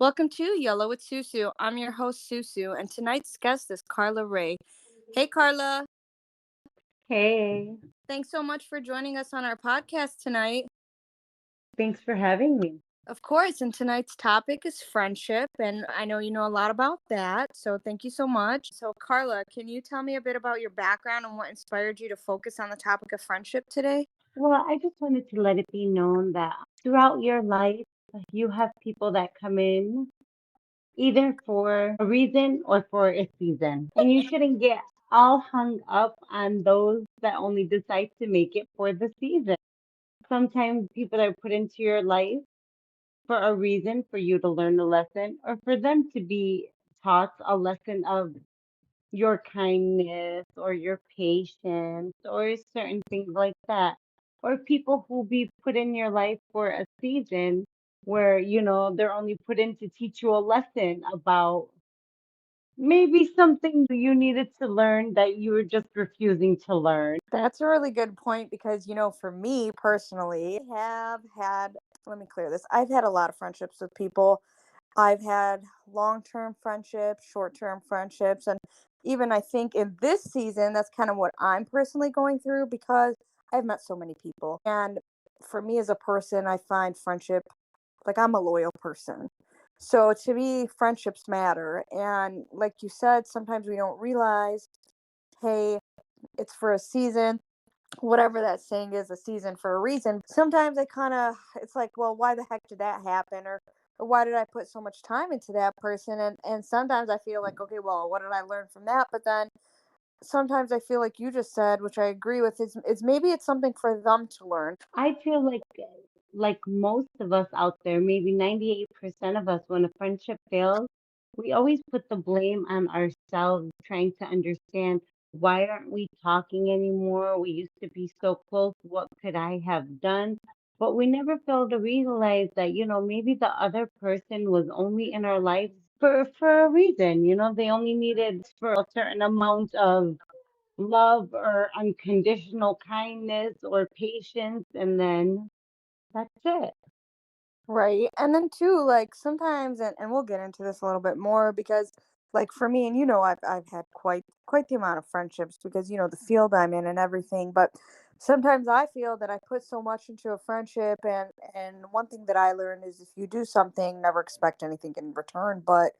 Welcome to Yellow with Susu. I'm your host, Susu, and tonight's guest is Carla Rey. Hey, Carla. Hey, Thanks so much for joining us on our podcast tonight. thanks for having me. Of course, and tonight's topic is friendship, and I know you know a lot about that, so thank you so much. So, Carla, can you tell me a bit about your background and what inspired you to focus on the topic of friendship today? Well, I just wanted to let it be known that throughout your life, you have people that come in either for a reason or for a season. And you shouldn't get all hung up on those that only decide to make it for the season. Sometimes people are put into your life for a reason for you to learn a lesson or for them to be taught a lesson of your kindness or your patience or certain things like that. Or people who be put in your life for a season where, they're only put in to teach you a lesson about maybe something you needed to learn that you were just refusing to learn. That's a really good point because, for me personally, I have had, let me clear this. I've had a lot of friendships with people. I've had long-term friendships, short-term friendships, and even I think in this season, that's kind of what I'm personally going through because I've met so many people. And for me as a person, I find friendship like I'm a loyal person. So to me, friendships matter. And like you said, sometimes we don't realize, hey, it's for a season, whatever that saying is, a season for a reason. Sometimes I kind of, it's like, well, why the heck did that happen? Or why did I put so much time into that person? And sometimes I feel like, okay, well, what did I learn from that? But then sometimes I feel like you just said, which I agree with, is maybe it's something for them to learn. I feel like most of us out there, maybe 98% of us, when a friendship fails, we always put the blame on ourselves, trying to understand why aren't we talking anymore? We used to be so close. What could I have done? But we never fail to realize that, maybe the other person was only in our lives for a reason. They only needed for a certain amount of love or unconditional kindness or patience, and then that's it. Right. And then too, like sometimes and we'll get into this a little bit more because like for me and I've had quite the amount of friendships because the field I'm in and everything, but sometimes I feel that I put so much into a friendship and one thing that I learned is if you do something, never expect anything in return, but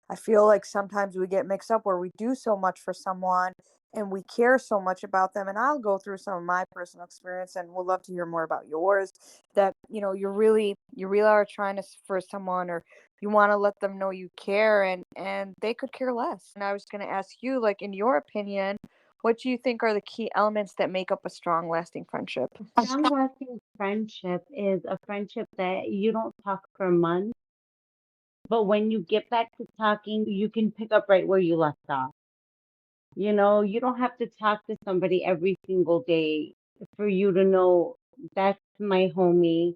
I feel like sometimes we get mixed up where we do so much for someone and we care so much about them. And I'll go through some of my personal experience and would love to hear more about yours. That, you really are trying to for someone or you want to let them know you care and they could care less. And I was going to ask you, like, in your opinion, what do you think are the key elements that make up a strong, lasting friendship? Strong lasting friendship is a friendship that you don't talk for months, but when you get back to talking, you can pick up right where you left off. You don't have to talk to somebody every single day for you to know that's my homie.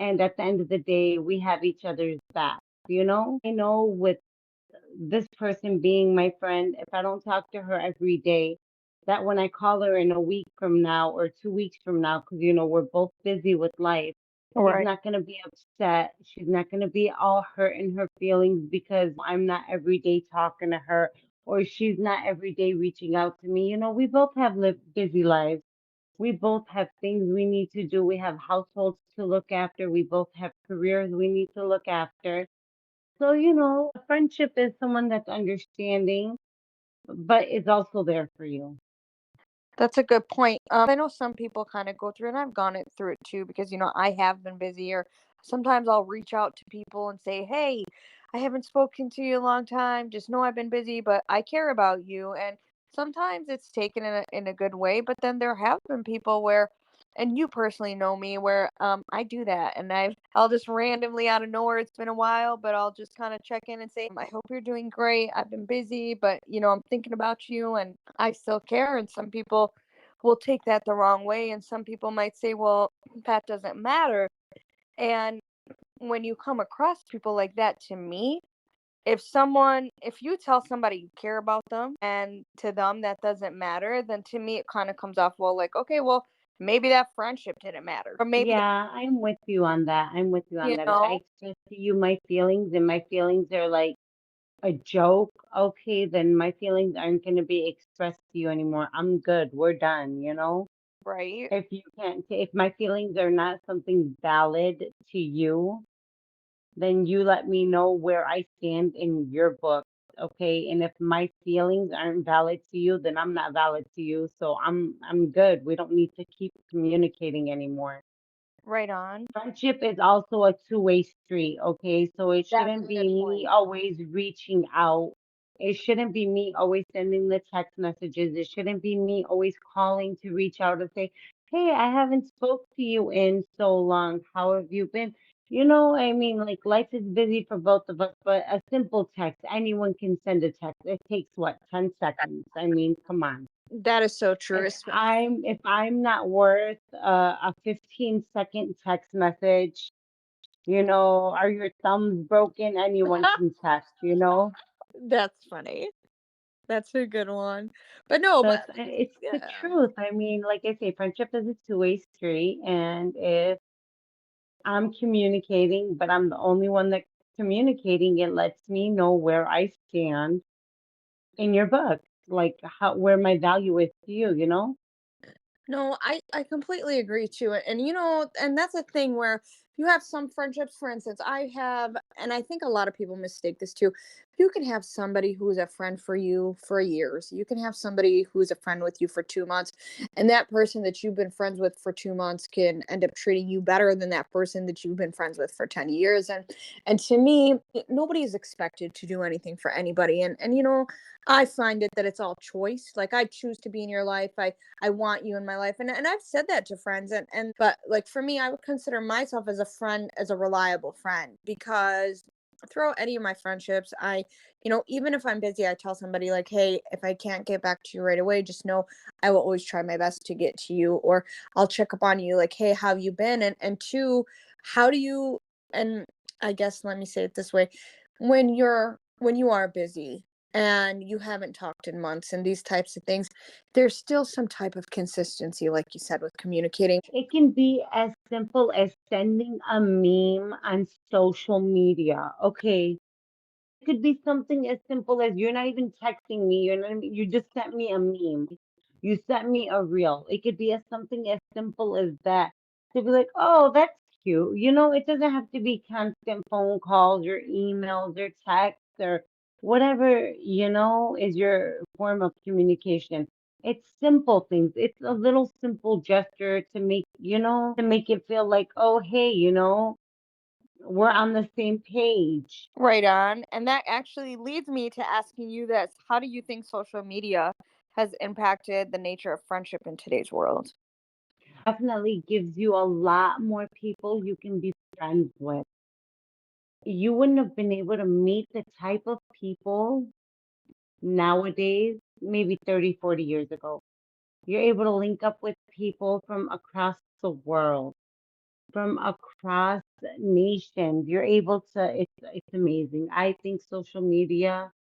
And at the end of the day, we have each other's back. I know with this person being my friend, if I don't talk to her every day, that when I call her in a week from now or 2 weeks from now, because we're both busy with life, she's Right. not going to be upset. She's not going to be all hurt in her feelings because I'm not every day talking to her or she's not every day reaching out to me. We both have busy lives. We both have things we need to do. We have households to look after. We both have careers we need to look after. So, a friendship is someone that's understanding, but is also there for you. That's a good point. I know some people kind of go through, and I've gone it through it too, because I have been busy, or sometimes I'll reach out to people and say, "Hey, I haven't spoken to you in a long time. Just know I've been busy, but I care about you." And sometimes it's taken in a good way, but then there have been people where, and you personally know me, where I do that, and I'll just randomly out of nowhere. It's been a while, but I'll just kind of check in and say, "I hope you're doing great. I've been busy, but I'm thinking about you, and I still care." And some people will take that the wrong way, and some people might say, well, that doesn't matter. And when you come across people like that, to me, if you tell somebody you care about them and to them that doesn't matter, then to me it kind of comes off, well, like, okay, well, maybe that friendship didn't matter. Or maybe, Yeah, I'm with you on that. I'm with you on you that. If I know, express to you my feelings and my feelings are like a joke, okay, then my feelings aren't going to be expressed to you anymore. I'm good. We're done, you know? right? If you can't, if my feelings are not something valid to you, then you let me know where I stand in your book, okay? And if my feelings aren't valid to you, then I'm not valid to you. So I'm good. We don't need to keep communicating anymore. Right on. Friendship is also a two-way street, okay? So it That's shouldn't a be good me point. always reaching out. It shouldn't be me always sending the text messages. It shouldn't be me always calling to reach out and say, "Hey, I haven't spoke to you in so long. How have you been?" You know, I mean, like life is busy for both of us, but a simple text, anyone can send a text. It takes what, 10 seconds? I mean, come on. That is so true. If I'm not worth a 15-second text message, you know, are your thumbs broken? Anyone can text, you know? That's funny. That's a good one. But no, but It's the yeah. truth. I mean, like I say, friendship is a two-way street, and if I'm communicating, but I'm the only one that's communicating, it lets me know where I stand in your book, like how where my value is to you, you know? No, I completely agree to it. And and that's a thing where you have some friendships, for instance, I have, and I think a lot of people mistake this too. You can have somebody who is a friend for you for years. You can have somebody who's a friend with you for 2 months, and that person that you've been friends with for 2 months can end up treating you better than that person that you've been friends with for 10 years. And to me, nobody is expected to do anything for anybody. And I find it that it's all choice. Like I choose to be in your life. I want you in my life. And I've said that to friends, and but like for me, I would consider myself as a friend, as a reliable friend, because throughout any of my friendships, even if I'm busy, I tell somebody like, "Hey, if I can't get back to you right away, just know I will always try my best to get to you, or I'll check up on you like, "Hey, how have you been?" And two, how do you and I guess let me say it this way, when you are busy and you haven't talked in months and these types of things, there's still some type of consistency, like you said, with communicating. It can be as simple as sending a meme on social media. Okay. It could be something as simple as you're not even texting me, you just sent me a meme. You sent me a reel. It could be as something as simple as that. To be like, oh, that's cute. You know, it doesn't have to be constant phone calls or emails or texts or whatever, you know, is your form of communication. It's simple things. It's a little simple gesture to make, you know, to make it feel like, oh, hey, you know, we're on the same page. Right on. And that actually leads me to asking you this. How do you think social media has impacted the nature of friendship in today's world? Definitely gives you a lot more people you can be friends with. You wouldn't have been able to meet the type of people nowadays, maybe 30, 40 years ago. You're able to link up with people from across the world, from across nations. You're able to, it's amazing. I think social media,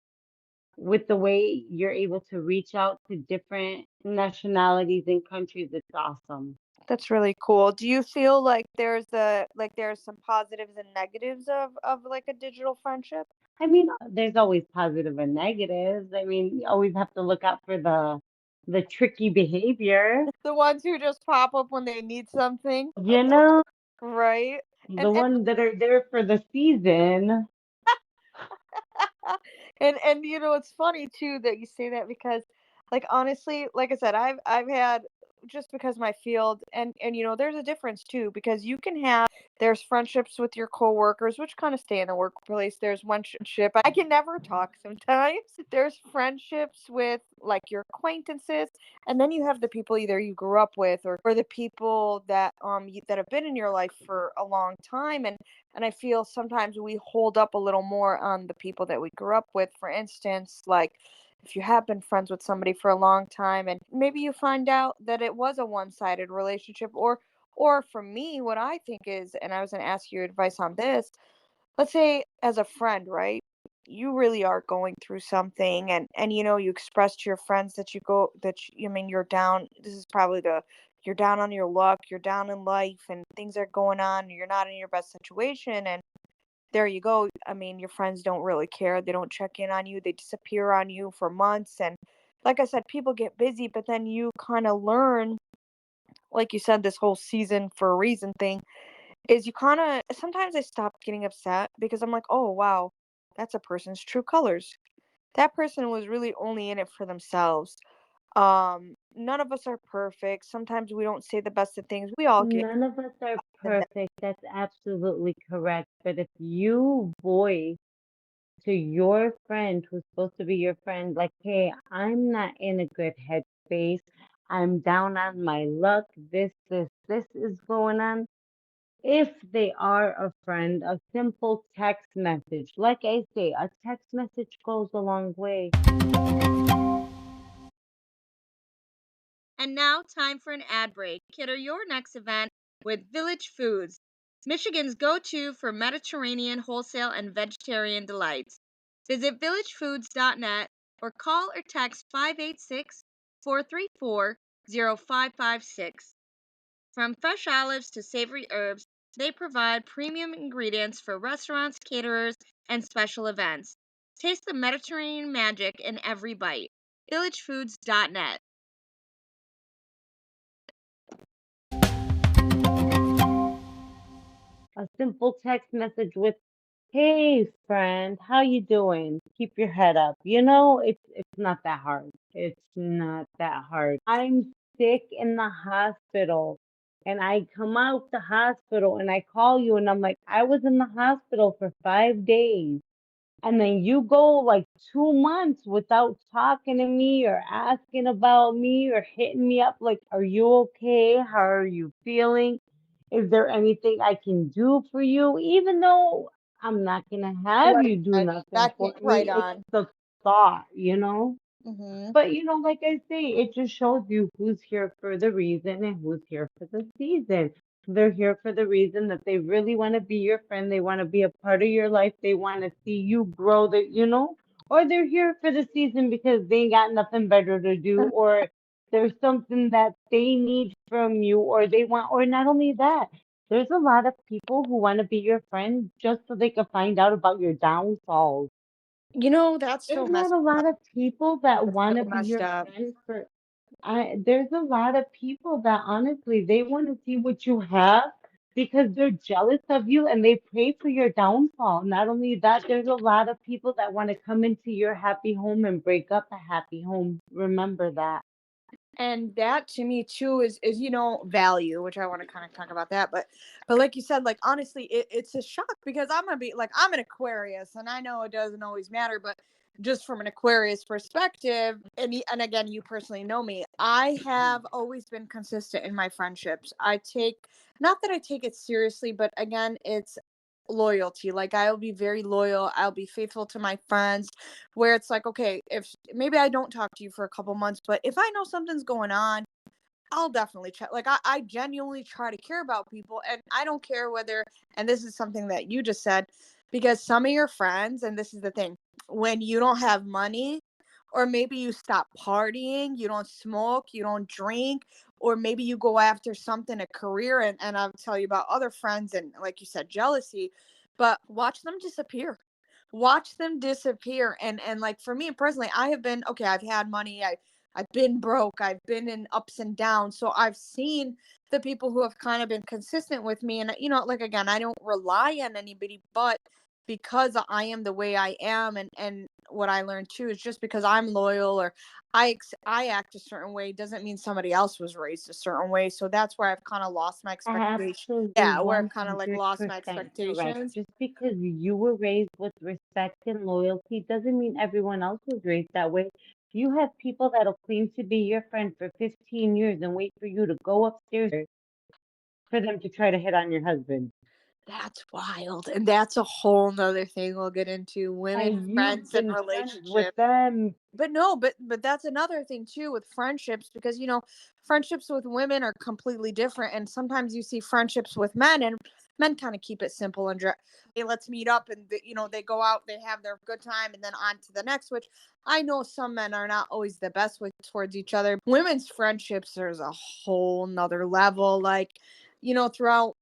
with the way you're able to reach out to different nationalities and countries, it's awesome. That's really cool. Do you feel like there's some positives and negatives of like a digital friendship? I mean, there's always positive and negatives. I mean, you always have to look out for the tricky behavior, The ones who just pop up when they need something, you know, right? And the ones that are there for the season. and it's funny too that you say that because like honestly, like I said, I've had, just because my field, and there's a difference too, because you can have, there's friendships with your coworkers which kind of stay in the workplace. There's one friendship I can never talk sometimes. There's friendships with like your acquaintances, and then you have the people either you grew up with, or the people that that have been in your life for a long time. And I feel sometimes we hold up a little more on the people that we grew up with. For instance, like if you have been friends with somebody for a long time and maybe you find out that it was a one-sided relationship, or for me, what I think is, and I was going to ask your advice on this, let's say as a friend, right? You really are going through something, and you express to your friends that you go that you, I mean you're down. This is probably the you're down on your luck, you're down in life and things are going on, you're not in your best situation, and there you go. I mean, your friends don't really care. They don't check in on you. They disappear on you for months. And like I said, people get busy, but then you kind of learn, like you said, this whole season for a reason thing is you kind of sometimes I stop getting upset because I'm like, oh, wow, that's a person's true colors. That person was really only in it for themselves. None of us are perfect. Sometimes we don't say the best of things. We all get None of us are and that. perfect. That's absolutely correct. But if you voice to your friend who's supposed to be your friend, like, hey, I'm not in a good headspace. I'm down on my luck. This is going on. If they are a friend, a simple text message, like I say, a text message goes a long way. And now, time for an ad break. Kidder, your next event with Village Foods, Michigan's go to for Mediterranean wholesale and vegetarian delights. Visit villagefoods.net or call or text 586 434 0556. From fresh olives to savory herbs, they provide premium ingredients for restaurants, caterers, and special events. Taste the Mediterranean magic in every bite. villagefoods.net. A simple text message with, hey friend, how you doing? Keep your head up. You know, it's not that hard. It's not that hard. I'm sick in the hospital and I come out the hospital and I call you and I'm like, I was in the hospital for 5 days. And then you go like 2 months without talking to me or asking about me or hitting me up like, are you okay? How are you feeling? Is there anything I can do for you? Even though I'm not gonna have Right you do on. nothing Back for right me, it's on. the thought, you know? Mhm. But like I say, it just shows you who's here for the reason and who's here for the season. They're here for the reason that they really want to be your friend. They want to be a part of your life. They want to see you grow or they're here for the season because they ain't got nothing better to do, or there's something that they need from you, or they want, or not only that, there's a lot of people who want to be your friend just so they can find out about your downfalls. That's so There's not messed a lot of people that That's want to so be messed your up. friend for there's a lot of people that honestly they want to see what you have because they're jealous of you and they pray for your downfall. Not only that, there's a lot of people that want to come into your happy home and break up a happy home. Remember that. And that to me too is value, which I want to kind of talk about that. But like you said, like honestly, it's a shock because I'm gonna be like I'm an Aquarius, and I know it doesn't always matter, but just from an Aquarius perspective, and again, you personally know me, I have always been consistent in my friendships. I take not that I take it seriously, but again, it's loyalty. Like I'll be very loyal. I'll be faithful to my friends where it's like, okay, if maybe I don't talk to you for a couple months, but if I know something's going on, I'll definitely check. Like I genuinely try to care about people, and I don't care whether, and this is something that you just said, because some of your friends, and this is the thing, when you don't have money, or maybe you stop partying, you don't smoke, you don't drink, or maybe you go after something, a career, and I'll tell you about other friends, and like you said, jealousy, but watch them disappear. Watch them disappear. And like for me personally, I have been okay, I've had money, I've been broke, I've been in ups and downs. So I've seen the people who have kind of been consistent with me. And like again, I don't rely on anybody, but because I am the way I am, and what I learned too is just because I'm loyal or I act a certain way doesn't mean somebody else was raised a certain way. So that's where I've kind of lost my expectation. Absolutely Yeah, where I've kind of like lost my 100% correct. expectations. Just because you were raised with respect and loyalty doesn't mean everyone else was raised that way. You have people that'll claim to be your friend for 15 years and wait for you to go upstairs for them to try to hit on your husband. That's wild. And that's a whole nother thing we'll get into, women, And you've friends, and been friends with relationships. them. But no, but that's another thing too with friendships, because friendships with women are completely different, and sometimes you see friendships with men, and Men kind of keep it simple and hey, let's meet up, and they go out, they have their good time, and then on to the next. Which I know some men are not always the best with towards each other. Women's friendships, there's a whole nother level. Like, throughout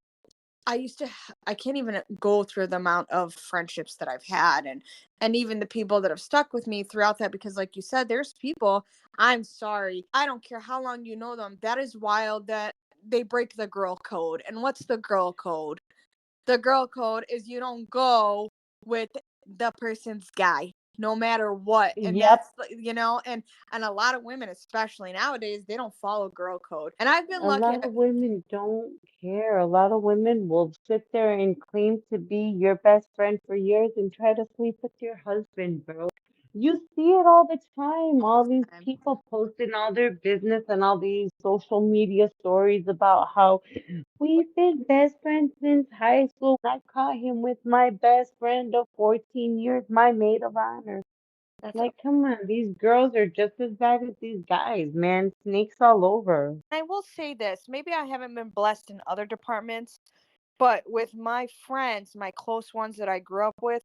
I can't even go through the amount of friendships that I've had, and even the people that have stuck with me throughout that, because like you said, there's people, I'm sorry, I don't care how long you know them, that is wild that they break the girl code. And what's the girl code? The girl code is you don't go with the person's guy no matter what. And Yep. that's and a lot of women, especially nowadays, they don't follow girl code. And I've been A lucky. lot of women don't care. A lot of women will sit there and claim to be your best friend for years and try to sleep with your husband, bro. You see it all the time. All these people posting all their business and all these social media stories about how we've been best friends since high school. I caught him with my best friend of 14 years, my maid of honor. That's Like, come on, these girls are just as bad as these guys, man. Snakes all over. I will say this, maybe I haven't been blessed in other departments, but with my friends, my close ones that I grew up with,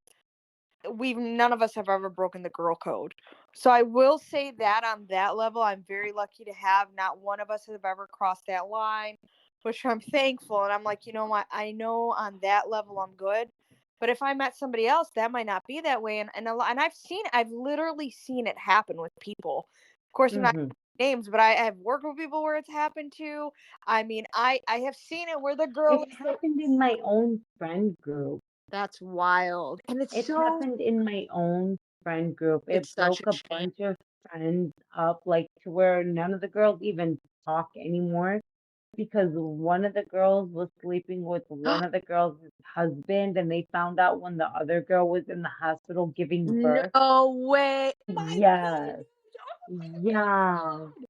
we've none of us have ever broken the girl code. So I will say that on that level, I'm very lucky to have not one of us have ever crossed that line, which I'm thankful. And I'm like, you know what? I know on that level I'm good. But if I met somebody else, that might not be that way. And I've literally seen it happen with people. Of course, I'm not Hmm. names, but I have worked with people where it's happened to. I mean, I have seen it where the girl It is happened in my own friend group. that's wild. And It happened in my own friend group. It it's such broke a a shame. bunch of friends up, like to where none of the girls even talk anymore because one of the girls was sleeping with one of the girls' husband, and they found out when the other girl was in the hospital giving birth. No way. Oh my Yes. goodness. Oh Yeah. my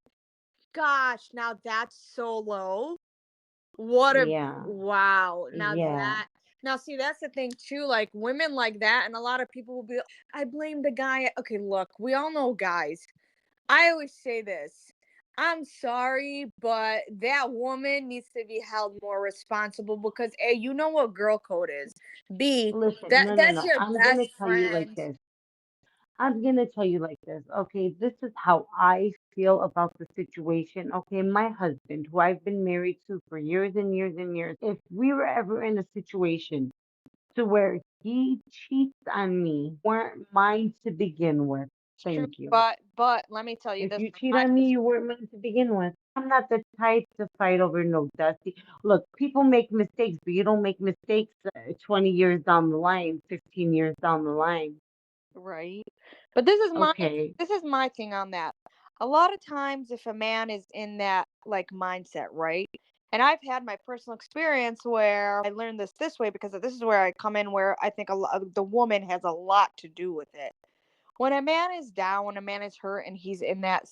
gosh. Now that's so low. What a Yeah. wow. Yeah. Now see, that's the thing too. Like women like that, and a lot of people will be I blame the guy. Okay, look, we all know guys. I always say this. I'm sorry, but that woman needs to be held more responsible because A, you know what girl code is. B, Listen, no, no, that's no. your I'm gonna best tell you like friend. this. I'm gonna tell you like this. Okay, this is how I feel about the situation. Okay, my husband, who I've been married to for years and years and years, if we were ever in a situation to where he cheats on me, weren't mine to begin with. It's true. Thank you. But let me tell you If this you from cheat my on me, you weren't meant to begin with. I'm not the type to fight over no dusty. Look, people make mistakes, but you don't make mistakes 20 years down the line, 15 years down the line. right. But Okay. this is my thing on that. A lot of times if a man is in that like mindset, right? And I've had my personal experience where I learned this way because this is where I come in where I think the woman has a lot to do with it. When a man is down, when a man is hurt, and he's in that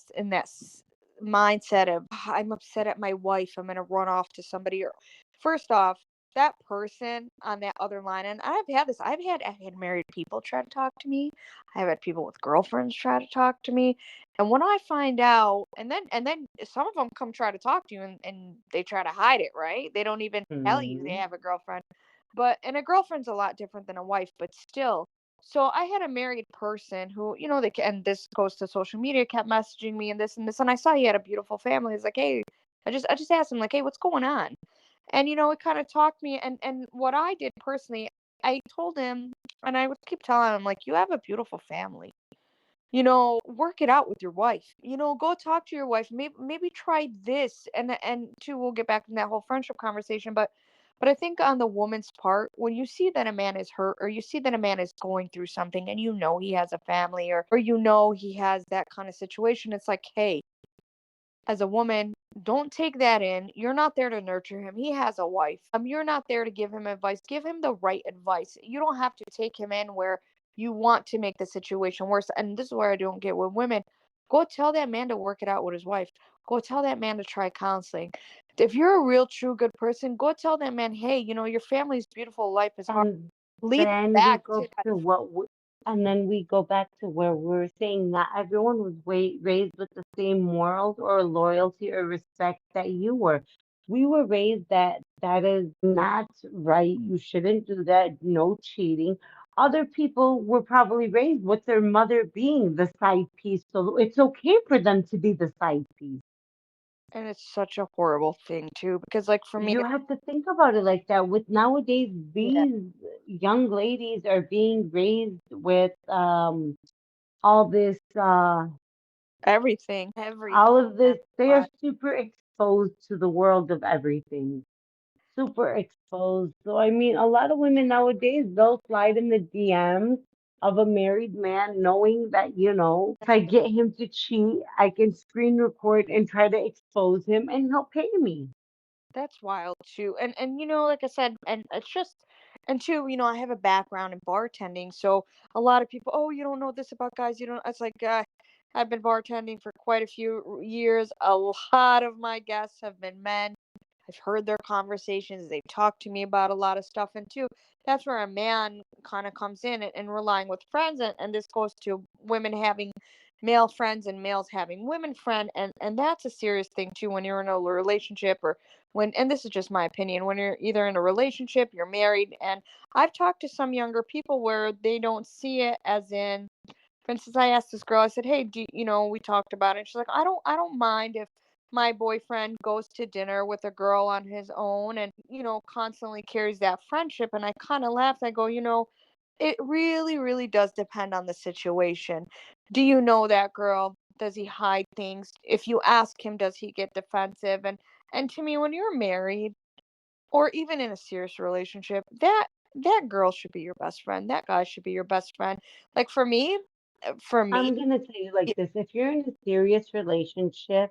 mindset of I'm upset at my wife, I'm gonna run off to somebody. Or first off, that person on that other line, and I've had this. I've had married people try to talk to me. I've had people with girlfriends try to talk to me, and when I find out, and then some of them come try to talk to you, and they try to hide it, right? They don't even tell you they Hmm. have a girlfriend. But and a girlfriend's a lot different than a wife, but still, so I had a married person who, and this goes to social media, kept messaging me and this and this, and I saw he had a beautiful family. He's like, hey, I just asked him like, hey, what's going on? And it kind of talked me, and what I did personally, I told him, and I would keep telling him like, you have a beautiful family. Work it out with your wife. Go talk to your wife. Maybe try this, and two, we'll get back in that whole friendship conversation, but I think on the woman's part, when you see that a man is hurt or you see that a man is going through something and he has a family or he has that kind of situation, it's like, hey, as a woman, don't take that in. You're not there to nurture him. He has a wife. You're not there to give him advice. Give him the right advice. You don't have to take him in where you want to make the situation worse. And this is where I don't get with women. Go tell that man to work it out with his wife. Go tell that man to try counseling. If you're a real true good person, go tell that man, hey, your family's beautiful, life is hard. And Lead them then we back go to that. to and then we go back to where we're saying not everyone was raised with the same morals or loyalty or respect that you were. We were raised that that is not right. You shouldn't do that. No cheating. Other people were probably raised with their mother being the side piece, so it's okay for them to be the side piece. And it's such a horrible thing too, because like for me, You have to think about it like that. With nowadays, yeah, these young ladies are being raised with all this everything. all of this. That's They are why. super exposed to the world of everything. Super exposed. So I mean, a lot of women nowadays, they'll slide in the DMs of a married man, knowing that, if I get him to cheat, I can screen record and try to expose him, and he'll pay me. That's wild too. And like I said, and it's just and two, I have a background in bartending, so a lot of people, oh, you don't know this about guys, you don't it's like I've been bartending for quite a few years. A lot of my guests have been men. I've heard their conversations. They've talked to me about a lot of stuff. And two, that's where a man kind of comes in and relying with friends. And this goes to women having male friends and males having women friend. And that's a serious thing too when you're in a relationship or and this is just my opinion, when you're either in a relationship, you're married. And I've talked to some younger people where they don't see it as in, for instance, I asked this girl, I said, "Hey, we talked about it." And she's like, "I don't mind if my boyfriend goes to dinner with a girl on his own and, constantly carries that friendship." And I kind of laughed. I go, it really, really does depend on the situation. Do you know that girl? Does he hide things? If you ask him, does he get defensive? And to me, when you're married or even in a serious relationship, that girl should be your best friend. That guy should be your best friend. Like for me, I'm gonna tell you like yeah, this. If you're in a serious relationship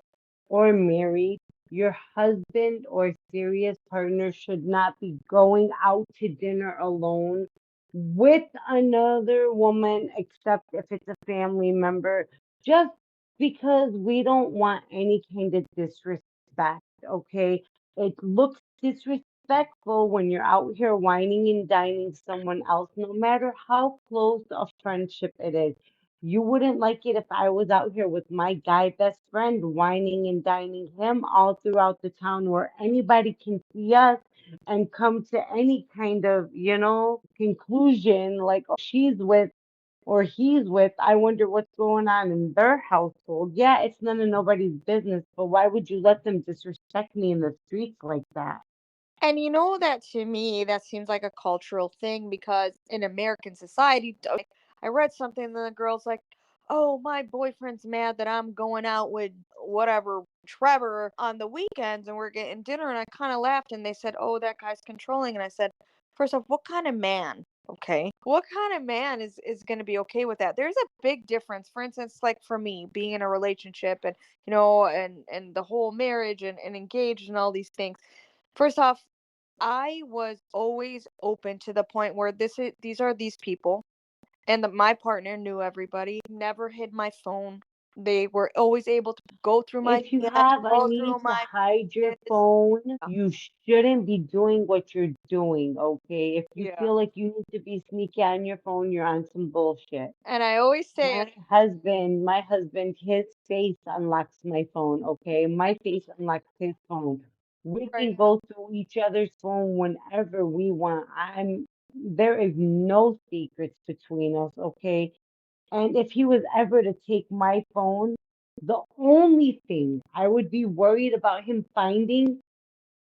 or married, your husband or serious partner should not be going out to dinner alone with another woman, except if it's a family member, just because we don't want any kind of disrespect, okay? It looks disrespectful when you're out here whining and dining someone else, no matter how close a friendship it is. You wouldn't like it if I was out here with my guy best friend, whining and dining him all throughout the town where anybody can see us and come to any kind of, conclusion like, oh, she's with or he's with. I wonder what's going on in their household. Yeah, it's none of nobody's business, but why would you let them disrespect me in the streets like that? and that to me, that seems like a cultural thing because in American society, like I read something and the girl's like, "Oh, my boyfriend's mad that I'm going out with whatever Trevor on the weekends and we're getting dinner." And I kind of laughed and they said, "Oh, that guy's controlling." And I said, "First off, what kind of man? Okay. What kind of man is going to be okay with that?" There's a big difference. For instance, like for me, being in a relationship and and the whole marriage and engaged and all these things. First off, I was always open to the point where these are these people, and my partner knew everybody. Never hid my phone. They were always able to go through my If you DMs, have a go through need to my hide your messages. phone, you shouldn't be doing what you're doing, okay? If you Yeah. feel like you need to be sneaky on your phone, you're on some bullshit. And I always say it. My husband, his face unlocks my phone, okay? My face unlocks his phone. We can Right. go through each other's phone whenever we want. There is no secrets between us, okay? And if he was ever to take my phone, the only thing I would be worried about him finding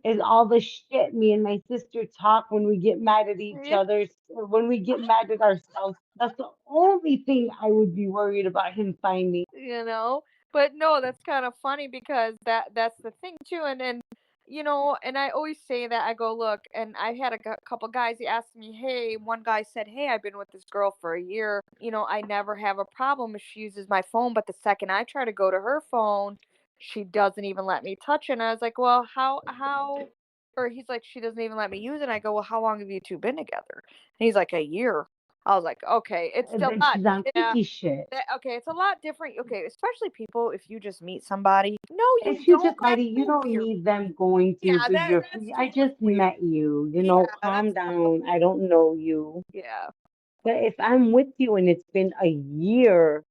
is all the shit me and my sister talk when we get mad at each Yeah. other, or when we get mad at ourselves. That's the only thing I would be worried about him finding. you know but no, that's kind of funny because that's the thing too. And and I always say that, I go, look, and I had a couple guys, he asked me, hey, one guy said, hey, I've been with this girl for a year, I never have a problem if she uses my phone, but the second I try to go to her phone, she doesn't even let me touch it. And I was like, well, how or he's like, she doesn't even let me use it. And I go, well, how long have you two been together? And he's like, a year. I was like, okay, it's And still then not. she's on Yeah, freaky shit. okay, it's a lot different. Okay, especially people, if you just meet somebody. No, you If you don't. just That's met it, you too don't weird. need them going through Yeah, that's I totally just weird. met you, Yeah, calm that's down. I don't know you. yeah. But if I'm with you and it's been a year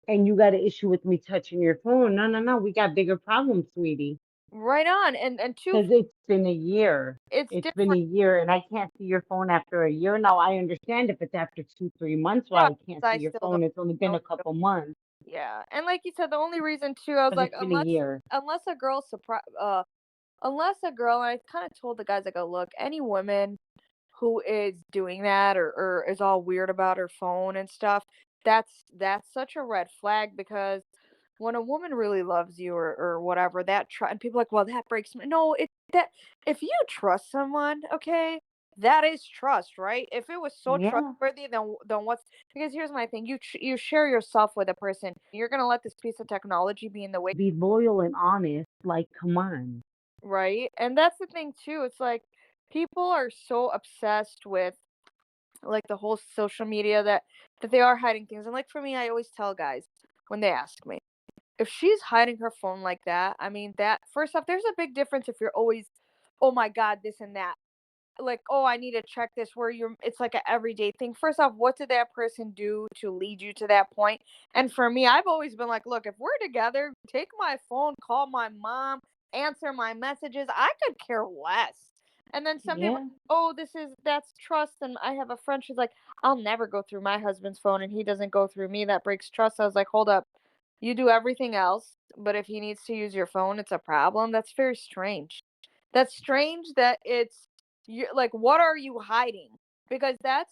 and you got an issue with me touching your phone, no, no, no, we got bigger problems, sweetie. right on. And two, Because it's been a year. it's It's been a different year, and I can't see your phone after a year. Now, I understand if it's after 2, 3 months why trust. I can't see I your still don't phone. It's only been know. a couple months, Yeah, and like you said, the only reason too, I was but like, it's been a year. unless a girl unless a girl, and I kind of told the guys, I go, look, any woman who is doing that, or is all weird about her phone and stuff, that's such a red flag, because when a woman really loves you, or whatever, and people are like, well, that breaks me. No, it that if you trust someone, okay, that is trust, right? If it was so Yeah. trustworthy, then what's, because here's my thing, you share yourself with a person, you're gonna let this piece of technology be in the way, Be loyal and honest. Like, come on. right? And that's the thing too. It's like people are so obsessed with like the whole social media, that they are hiding things. And like for me, I always tell guys when they ask me, if she's hiding her phone like that, I mean, that first off, there's a big difference if you're always, oh my god, this and that. Like, oh, I need to check this, where it's like a everyday thing. First off, what did that person do to lead you to that point? And for me, I've always been like, look, if we're together, take my phone, call my mom, answer my messages. I could care less. And then some people, Yeah. oh, that's trust. And I have a friend, she's like, I'll never go through my husband's phone and he doesn't go through me. That breaks trust. I was like, hold up. You do everything else, but if he needs to use your phone, it's a problem. That's very strange. That's strange that you like, what are you hiding? Because that's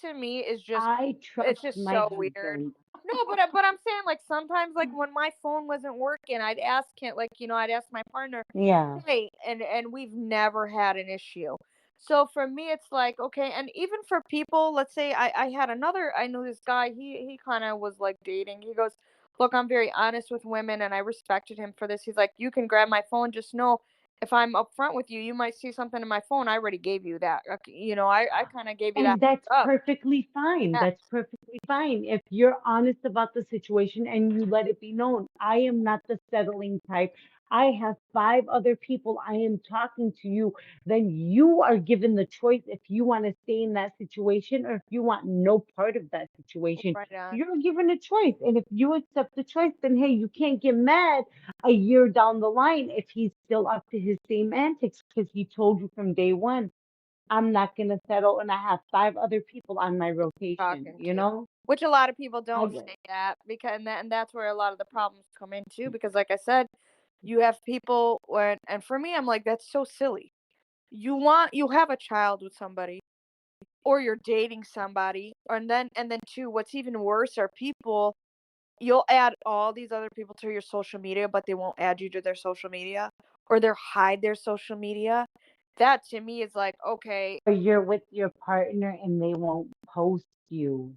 to me is just, I it's trust just my so weird. husband. No, but I'm saying, like, sometimes, like, when my phone wasn't working, I'd ask him, like, I'd ask my partner, Yeah. hey, and we've never had an issue. So for me, it's like, okay, and even for people, let's say I know this guy, he kind of was like dating. He goes, look, I'm very honest with women, and I respected him for this. He's like, you can grab my phone, just know if I'm upfront with you, you might see something in my phone. I already gave you that. I kind of gave you that And that's heads up. perfectly fine. Yeah, That's perfectly fine. If you're honest about the situation and you let it be known, I am not the settling type. I have 5 other people I am talking to you. Then you are given the choice if you want to stay in that situation or if you want no part of that situation. right on. You're given a choice. And if you accept the choice, then hey, you can't get mad a year down the line if he's still up to his same antics because he told you from day one I'm not gonna settle, and I have 5 other people on my rotation, Talking you to, know? which a lot of people I don't get say that, because and that's where a lot of the problems come in too. Because like I said, you have people when, and for me, I'm like, that's so silly. You have a child with somebody, or you're dating somebody, and then two, what's even worse are people, you'll add all these other people to your social media, but they won't add you to their social media, or they'll hide their social media. That to me is like, okay, or you're with your partner and they won't post you.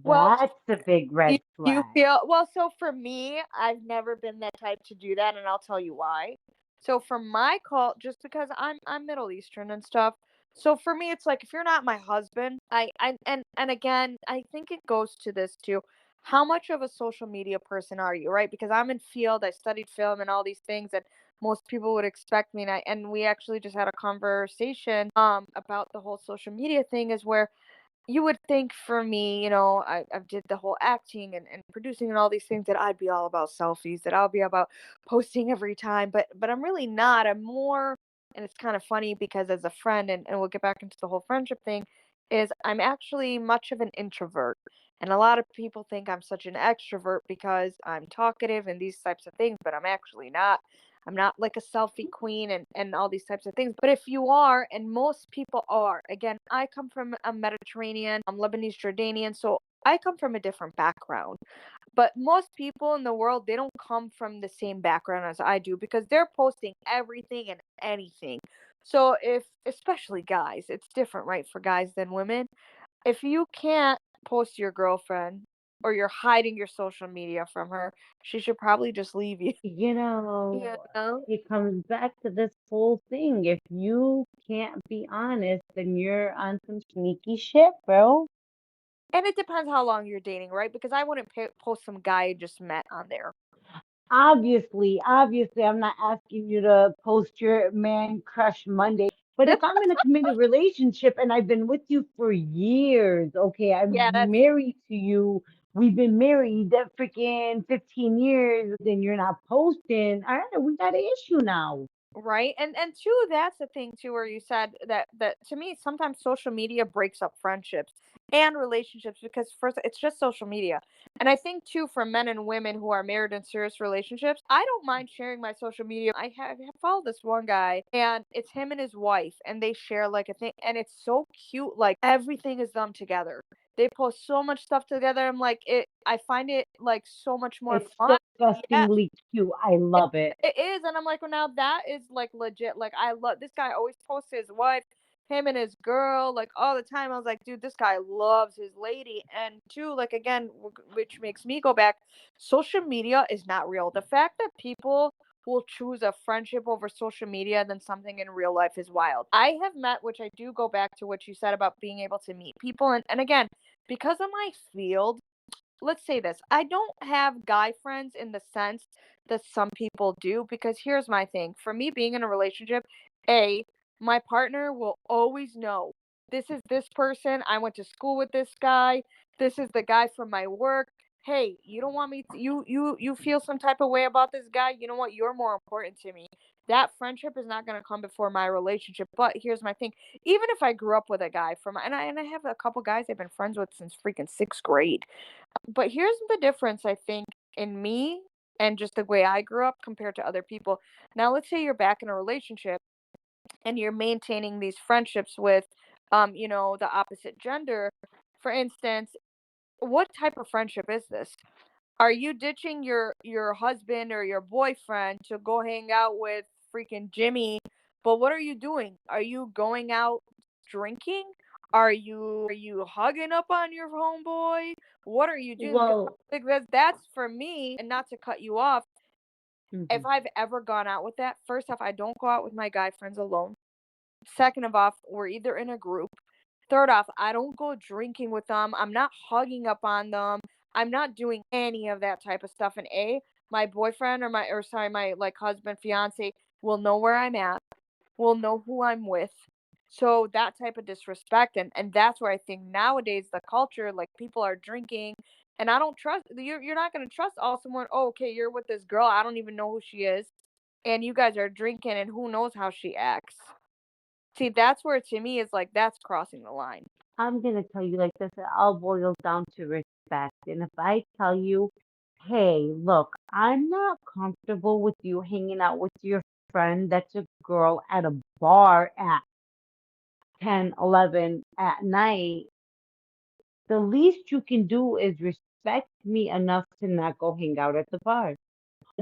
well, That's a big you red you flag. feel, well, so for me, I've never been that type to do that, and I'll tell you why. So for my cult, just because I'm Middle Eastern and stuff, so for me, it's like, if you're not my husband, and again, I think it goes to this too. How much of a social media person are you, right? Because I'm in field, I studied film and all these things, and most people would expect me, and we actually just had a conversation about the whole social media thing, is where you would think for me, I've did the whole acting and producing and all these things, that I'd be all about selfies, that I'll be about posting every time. But I'm really not. I'm more, and it's kind of funny because as a friend, and we'll get back into the whole friendship thing, is I'm actually much of an introvert. And a lot of people think I'm such an extrovert because I'm talkative and these types of things, but I'm actually not. I'm not like a selfie queen and all these types of things. But if you are, and most people are, again, I come from a Mediterranean, I'm Lebanese Jordanian, so I come from a different background. But most people in the world, they don't come from the same background as I do, because they're posting everything and anything. So if, especially guys, it's different, right, for guys than women. If you can't post your girlfriend, or you're hiding your social media from her, she should probably just leave you. You You know, know? it comes back to this whole thing. If you can't be honest, then you're on some sneaky shit, bro. And it depends how long you're dating, right? Because I wouldn't post some guy I just met on there. Obviously, I'm not asking you to post your man crush Monday. But if I'm in a committed relationship and I've been with you for years, okay, Yeah, I'm that's married to you, we've been married that freaking 15 years, then you're not posting. All right, we got an issue now. Right. And two, that's the thing too, where you said that to me, sometimes social media breaks up friendships and relationships because first it's just social media. And I think too, for men and women who are married in serious relationships, I don't mind sharing my social media. I have followed this one guy and it's him and his wife and they share like a thing and it's so cute, like everything is them together. They post so much stuff together. I'm like it I find it like so much more It's fun. Yeah. disgustingly cute. I love it. It is, and I'm like, well, now that is like legit. Like, I love this guy. Always posts his wife, him and his girl, like all the time. I was like, dude, this guy loves his lady. And two, like again, which makes me go back. Social media is not real. The fact that people will choose a friendship over social media than something in real life is wild. I have met, which I do go back to what you said about being able to meet people, and again, because of my field, let's say this, I don't have guy friends in the sense that some people do because here's my thing. For me being in a relationship, A, my partner will always know this is this person. I went to school with this guy. This is the guy from my work. Hey, you don't want me to, you feel some type of way about this guy? You know what? You're more important to me. That friendship is not going to come before my relationship. But here's my thing. Even if I grew up with a guy from and I have a couple guys I've been friends with since freaking 6th grade, but here's the difference, I think, in me and just the way I grew up compared to other people. Now, let's say you're back in a relationship and you're maintaining these friendships with, the opposite gender. For instance, what type of friendship is this? Are you ditching your husband or your boyfriend to go hang out with freaking Jimmy? But what are you doing? Are you going out drinking? Are you hugging up on your homeboy? What are you doing? Well, Because that's for me, and not to cut you off. If mhm. I've ever gone out with that, first off, I don't go out with my guy friends alone. Second of off, we're either in a group. Third off, I don't go drinking with them. I'm not hugging up on them. I'm not doing any of that type of stuff. And A, my boyfriend or sorry, my like husband, fiance will know where I'm at, will know who I'm with. So that type of disrespect and that's where I think nowadays the culture, like people are drinking and I don't trust you're not gonna trust all someone, oh, okay, you're with this girl, I don't even know who she is, and you guys are drinking and who knows how she acts. See, that's where to me is like that's crossing the line. I'm gonna tell you like this, it all boils down to respect. And if I tell you, hey, look, I'm not comfortable with you hanging out with your friend that's a girl at a bar at 10, 11 at night, the least you can do is respect me enough to not go hang out at the bar.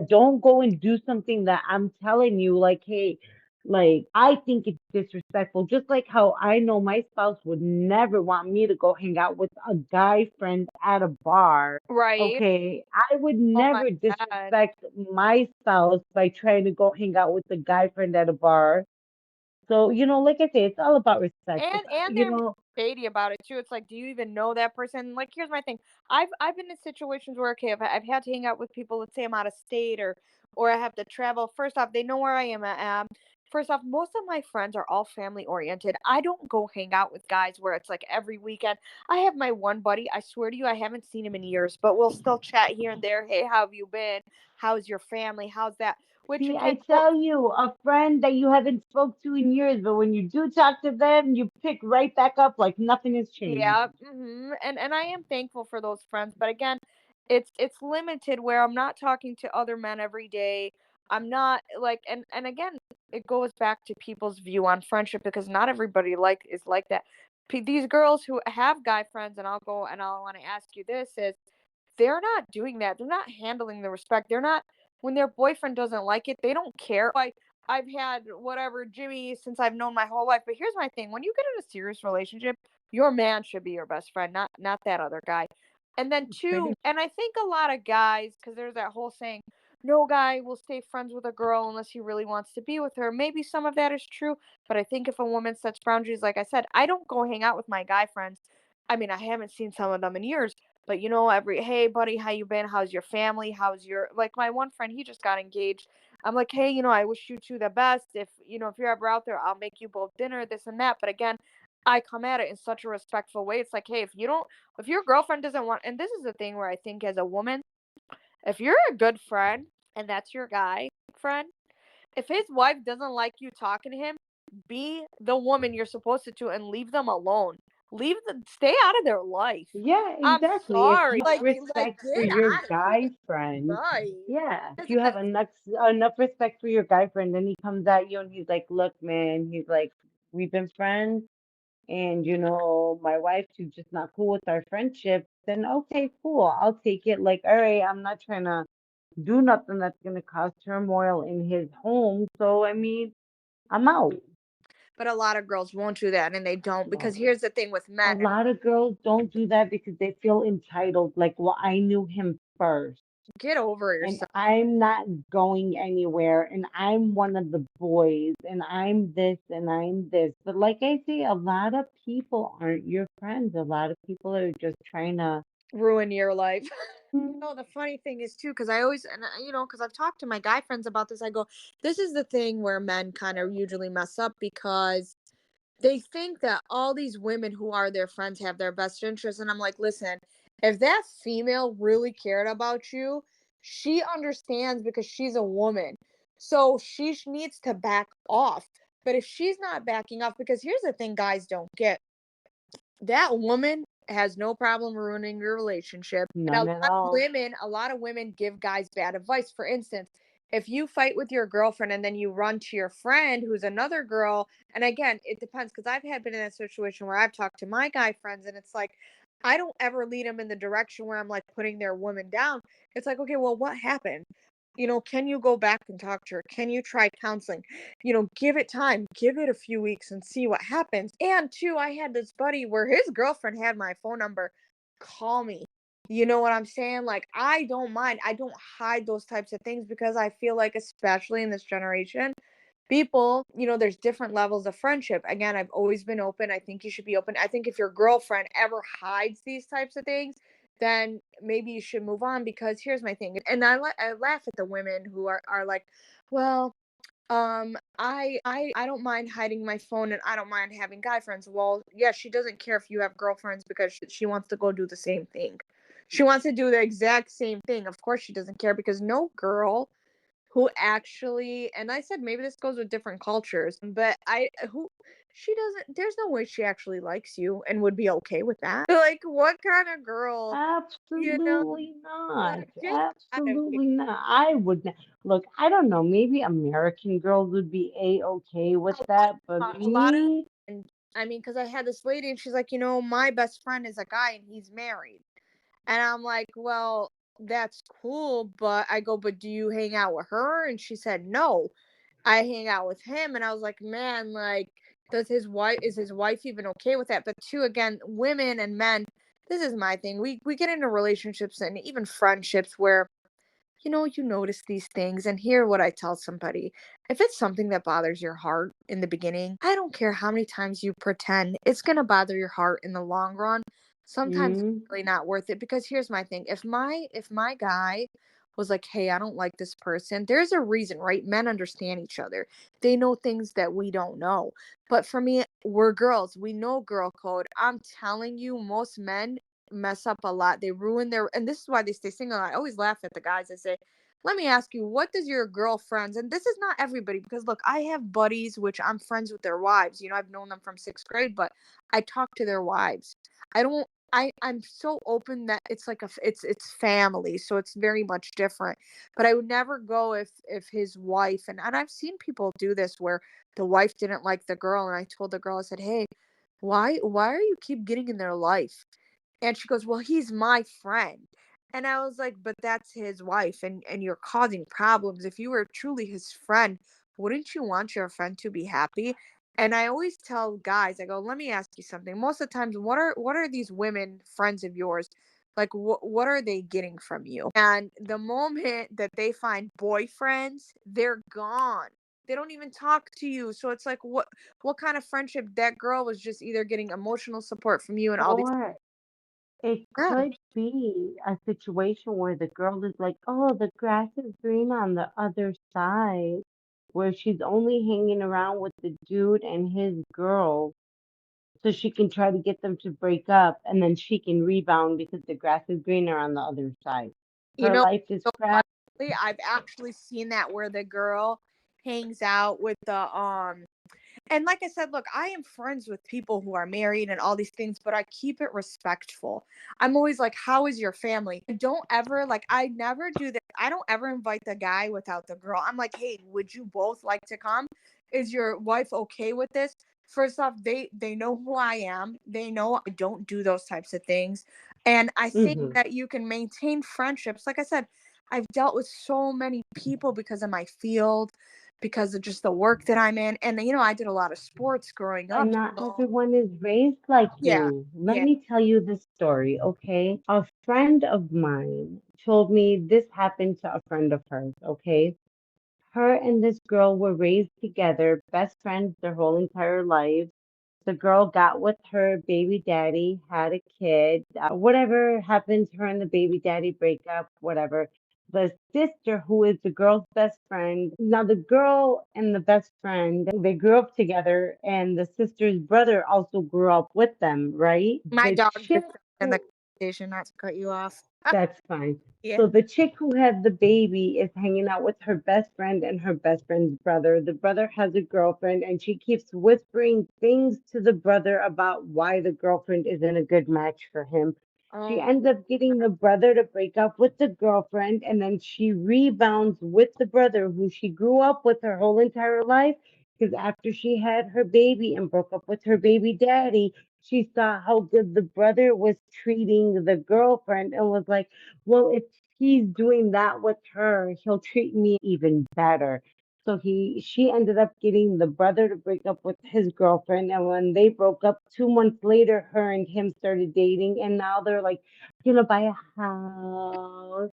Don't go and do something that I'm telling you, like, hey, like, I think it's disrespectful. Just like how I know my spouse would never want me to go hang out with a guy friend at a bar. Right. Okay, I would Oh my never god. disrespect my spouse by trying to go hang out with a guy friend at a bar. So, like I say, it's all about respect. And they're being shady about it too. It's like, do you even know that person? Like, here's my thing. I've been in situations where okay, I've had to hang out with people. Let's say I'm out of state or I have to travel. First off, they know where I am. First off, most of my friends are all family oriented. I don't go hang out with guys where it's like every weekend. I have my one buddy. I swear to you, I haven't seen him in years, but we'll still chat here and there. Hey, how have you been? How's your family? How's that? Which See, again, I tell you, a friend that you haven't spoke to in years, but when you do talk to them, you pick right back up like nothing has changed. yeah, and I am thankful for those friends, but again, it's limited where I'm not talking to other men every day. I'm not like and again, it goes back to people's view on friendship because not everybody is like that. These girls who have guy friends, and I'll go and I'll want to ask you this is they're not doing that. They're not handling the respect. They're not when their boyfriend doesn't like it, they don't care. Like I've had whatever Jimmy since I've known my whole life. But here's my thing. When you get in a serious relationship, your man should be your best friend, not that other guy. And then two, Pretty and I think a lot of guys, because there's that whole saying, no guy will stay friends with a girl unless he really wants to be with her. Maybe some of that is true, but I think if a woman sets boundaries, like I said, I don't go hang out with my guy friends. I mean, I haven't seen some of them in years, but every hey buddy, how you been? How's your family? How's your like my one friend, he just got engaged. I'm like, hey, I wish you two the best. If you're ever out there, I'll make you both dinner, this and that. But again, I come at it in such a respectful way. It's like, hey, if your girlfriend doesn't want, and this is the thing where I think as a woman, if you're a good friend and that's your guy friend, If his wife doesn't like you talking to him, be the woman you're supposed to and leave them alone. Stay out of their life. Yeah, I'm exactly. If sorry. you have Like respect for get your out of here. guy friend, Right. yeah, if Because you have enough respect for your guy friend, then he comes at you and he's like, "Look, man," he's like, "We've been friends, and my wife, she's just not cool with our friendship." Then okay, cool, I'll take it. Like, all right, I'm not trying to do nothing that's gonna cause turmoil in his home. So I mean, I'm out. but a lot of girls won't do that and they don't because Well, here's the thing with a men. lot of girls don't do that because they feel entitled. Like, well, I knew him first. Get over And yourself. I'm not going anywhere, and I'm one of the boys, and I'm this, and I'm this. But like I say, a lot of people aren't your friends. A lot of people are just trying to. Ruin your life. Mm, No, the funny thing is too, because I always, and because I've talked to my guy friends about this. I go, this is the thing where men kind of usually mess up because they think that all these women who are their friends have their best interests. And I'm like, listen, if that female really cared about you, she understands because she's a woman. So needs to back off. But if she's not backing off, because here's the thing guys don't get, that woman has no problem ruining your relationship. And none at all. a lot of women give guys bad advice. For instance, if you fight with your girlfriend and then you run to your friend who's another girl, and again, it depends because I've had been in that situation where I've talked to my guy friends and it's like I don't ever lead them in the direction where I'm like putting their woman down. It's like, okay, well, what happened? Can you go back and talk to her? Can you try counseling? Give it time, give it a few weeks and see what happens. And two, I had this buddy where his girlfriend had my phone number. Call me. You know what I'm saying? Like, I don't mind. I don't hide those types of things because I feel like, especially in this generation, people, there's different levels of friendship. Again, I've always been open. I think you should be open. I think if your girlfriend ever hides these types of things, then maybe you should move on because here's my thing. And I laugh at the women who are like, well, I don't mind hiding my phone and I don't mind having guy friends. Well, yeah, she doesn't care if you have girlfriends because she wants to go do the same thing. She wants to do the exact same thing. Of course, she doesn't care because no girl who actually, and I said maybe this goes with different cultures, but she doesn't, there's no way she actually likes you and would be okay with that. Like, what kind of girl, you know, Absolutely not. get out of here. Absolutely not. I would not. Look, I don't know. Maybe American girls would be a-okay with that, but A lot of, me, and I mean, because I had this lady and she's like, my best friend is a guy and he's married. And I'm like, well, that's cool. But I go, but do you hang out with her? And she said, no, I hang out with him. And I was like, man, like, is his wife even okay with that? But two, again, women and men, this is my thing. We get into relationships and even friendships where you notice these things. And here, what I tell somebody, if it's something that bothers your heart in the beginning, I don't care how many times you pretend, it's going to bother your heart in the long run. Sometimes it's mm, really not worth it because here's my thing. If my guy was like, hey, I don't like this person, there's a reason, right? Men understand each other. They know things that we don't know. But for me, we're girls. We know girl code. I'm telling you, most men mess up a lot. They ruin their, and this is why they stay single. I always laugh at the guys. I say, let me ask you, what does your girlfriends, and this is not everybody, because look, I have buddies which I'm friends with their wives. I've known them from sixth grade, but I talk to their wives. I don't. I'm so open that it's like it's family, so it's very much different. But I would never go if his wife, and I've seen people do this where the wife didn't like the girl, and I told the girl, I said, hey, why are you keep getting in their life? And she goes, well, he's my friend. And I was like, but that's his wife and you're causing problems. If you were truly his friend, wouldn't you want your friend to be happy? And I always tell guys, I go, let me ask you something. Most of the times, what are these women friends of yours? Like, what are they getting from you? And the moment that they find boyfriends, they're gone. They don't even talk to you. So it's like, what kind of friendship? That girl was just either getting emotional support from you and all these. or it Yeah. could be a situation where the girl is like, oh, the grass is green on the other side, where she's only hanging around with the dude and his girl so she can try to get them to break up and then she can rebound because the grass is greener on the other side. You Her know, life is so crap. funny, I've actually seen that where the girl hangs out with the and like I said, look, I am friends with people who are married and all these things, but I keep it respectful. I'm always like, how is your family? I don't ever like I never do this. I don't ever invite the guy without the girl. I'm like, hey, would you both like to come? Is your wife okay with this? First off, they know who I am. They know I don't do those types of things. And I think Hmm. that you can maintain friendships. Like I said, I've dealt with so many people because of my field, because of just the work that I'm in. And I did a lot of sports growing But up. not So everyone is raised like yeah, you. Let yeah. me tell you this story, okay? A friend of mine told me this happened to a friend of hers, okay? Her and this girl were raised together, best friends their whole entire lives. The girl got with her baby daddy, had a kid, whatever happens, her and the baby daddy break up, whatever. The sister, who is the girl's best friend, now the girl and the best friend, they grew up together, and the sister's brother also grew up with them, right? My The dog chick just in the who conversation, not to cut you off. That's fine. Yeah. So the chick who had the baby is hanging out with her best friend and her best friend's brother. The brother has a girlfriend, and she keeps whispering things to the brother about why the girlfriend isn't a good match for him. She Oh, ends up getting the brother to break up with the girlfriend, and then she rebounds with the brother who she grew up with her whole entire life. Because after she had her baby and broke up with her baby daddy, she saw how good the brother was treating the girlfriend and was like, well, if he's doing that with her, he'll treat me even better. So she ended up getting the brother to break up with his girlfriend, and when they broke up 2 months later, her and him started dating, and now they're like gonna buy a house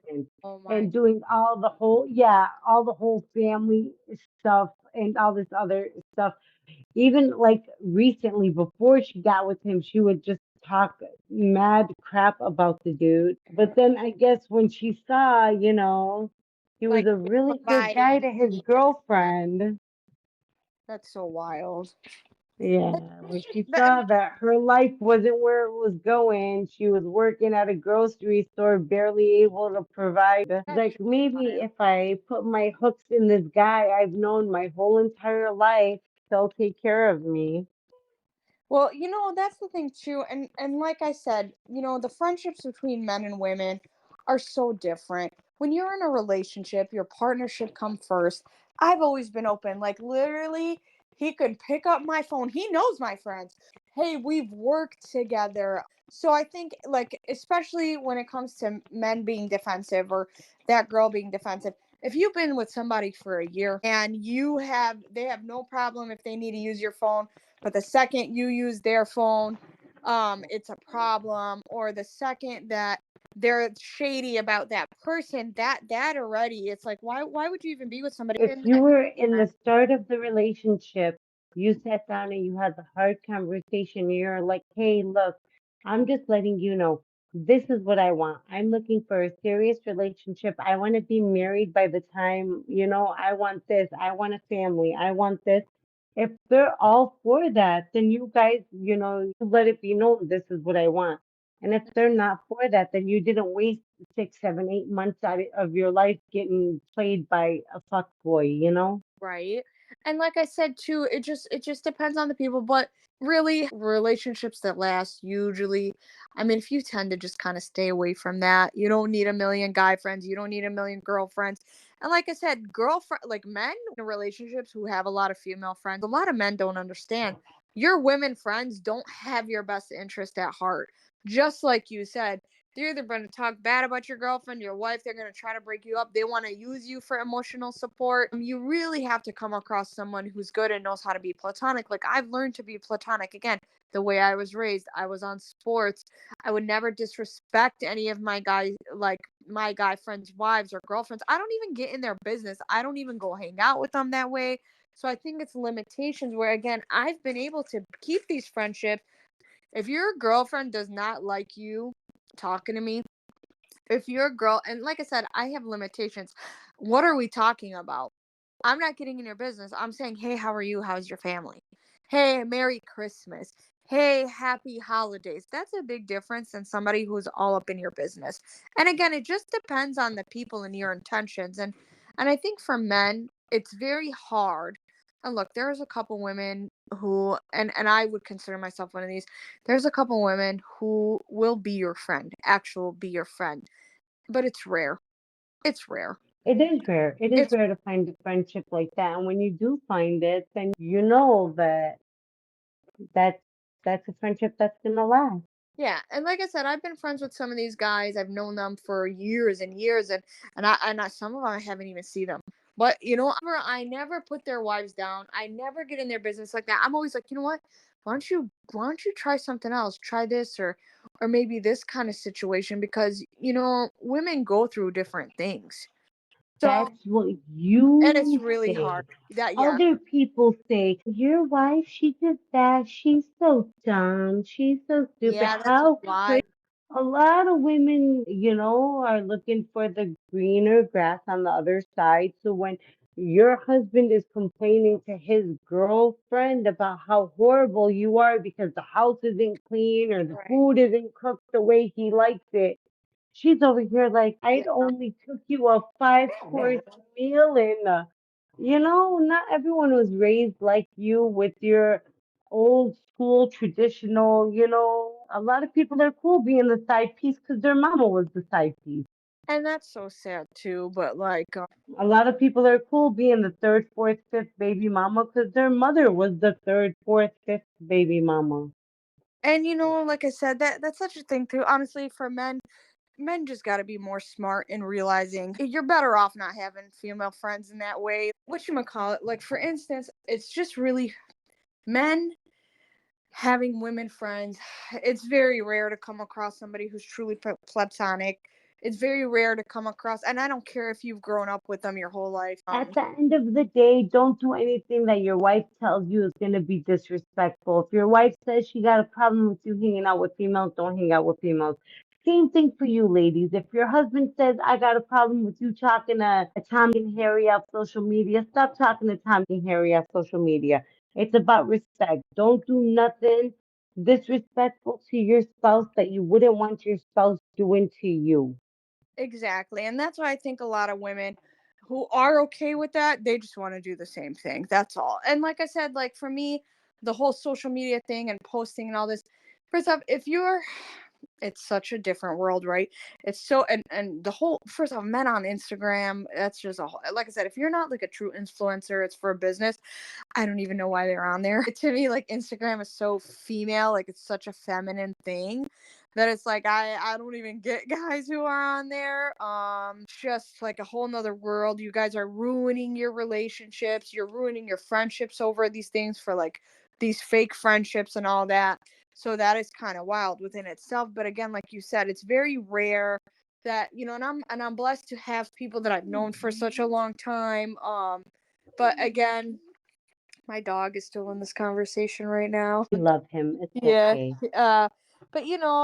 oh my. and doing all the whole family stuff and all this other stuff. Even like recently, before she got with him, she would just talk mad crap about the dude. But then I guess when she saw, he was Like a really good guy providing. to his girlfriend. That's so wild. Yeah, when It's just she that, saw that her life wasn't where it was going, she was working at a grocery store, barely able to provide. that's Like, just maybe wild. if I put my hooks in this guy I've known my whole entire life, he'll take care of me. Well, that's the thing too. And like I said, the friendships between men and women are so different. When you're in a relationship, your partner should come first. I've always been open. Like literally, he could pick up my phone. He knows my friends. Hey, we've worked together. So I think like especially when it comes to men being defensive or that girl being defensive, if you've been with somebody for a year and they have no problem if they need to use your phone, but the second you use their phone, it's a problem. Or the second that they're shady about that person, that already, it's like why would you even be with somebody If in you that? were in the start of the relationship, you sat down and you had the hard conversation, you're like, hey, look, I'm just letting you know this is what I want. I'm looking for a serious relationship. I want to be married by the time, I want this. I want a family. I want this. If they're all for that, then you guys, let it be known this is what I want. And if they're not for that, then you didn't waste 6, 7, 8 months of your life getting played by a fuck boy. Right. And like I said too, it just depends on the people, but really relationships that last usually, I mean, if you tend to just kind of stay away from that, you don't need a million guy friends, you don't need a million girlfriends. And like I said, girlfriend like men in relationships who have a lot of female friends, a lot of men don't understand. Your women friends don't have your best interest at heart. Just like you said, they're either going to talk bad about your girlfriend, your wife. They're going to try to break you up. They want to use you for emotional support. You really have to come across someone who's good and knows how to be platonic. Like I've learned to be platonic again. The way I was raised, I was on sports. I would never disrespect any of my guys, like my guy friends' wives or girlfriends. I don't even get in their business. I don't even go hang out with them that way. So I think it's limitations where, again, I've been able to keep these friendships. If your girlfriend does not like you talking to me, if you're a girl, and like I said, I have limitations. What are we talking about? I'm not getting in your business. I'm saying, hey, how are you? How's your family? Hey, Merry Christmas. Hey, happy holidays. That's a big difference than somebody who's all up in your business. And again, it just depends on the people and your intentions. And I think for men, it's very hard. And look, there's a couple women who, and I would consider myself one of these. There's a couple women who will be your friend, actual be your friend, but it's rare. It's rare. It is rare. It is It's rare to find a friendship like that. And when you do find it, then you know that that's that's a friendship that's gonna last. Yeah, and like I said, I've been friends with some of these guys. I've known them for years and years, and some of them I haven't even seen them. But I never put their wives down. I never get in their business like that. I'm always like, you know what? Why don't you try something else? Try this or maybe this kind of situation because women go through different things. So That's what and it's you really hard. say. That yeah, Other people say, your wife, she did that. She's so dumb. She's so stupid. yeah, that's a How lie. a lot of women, are looking for the greener grass on the other side. So when your husband is complaining to his girlfriend about how horrible you are because the house isn't clean or the Right. food isn't cooked the way he likes it, she's over here like, Yeah. I'd only cook you a 5-course meal and not everyone was raised like you with your old school traditional, a lot of people are cool being the side piece because their mama was the side piece. And that's so sad too, but like A lot of people are cool being the third, fourth, fifth baby mama because their mother was the third, fourth, fifth baby mama. and like I said, that's such a thing too. Honestly, for men just got to be more smart in realizing you're better off not having female friends in that way. What you call it? Like for instance, it's just really men having women friends. It's very rare to come across somebody who's truly platonic. It's very rare to come across, and I don't care if you've grown up with them your whole life. At the end of the day, don't do anything that your wife tells you is going to be disrespectful. If your wife says she got a problem with you hanging out with females, don't hang out with females. Same thing for you, ladies. If your husband says, I got a problem with you talking to Tommy and Harry off social media, stop talking to Tommy and Harry off social media. It's about respect. Don't do nothing disrespectful to your spouse that you wouldn't want your spouse doing to you. Exactly. And that's why I think a lot of women who are okay with that, they just want to do the same thing. That's all. And like I said, like for me, the whole social media thing and posting and all this, first off, if you're it's such a different world, right? It's so and the whole first off, men on Instagram, that's just a whole like I said, if you're not like a true influencer, it's for a business. I don't even know why they're on there. To me, like Instagram is so female, like it's such a feminine thing that it's like I don't even get guys who are on there. Just like a whole nother world. You guys are ruining your relationships, you're ruining your friendships over these things for like these fake friendships and all that. So that is kind of wild within itself. But again, like you said, it's very rare that, and I'm blessed to have people that I've known for such a long time. But again, my dog is still in this conversation right now. We love him. It's Yeah. okay. But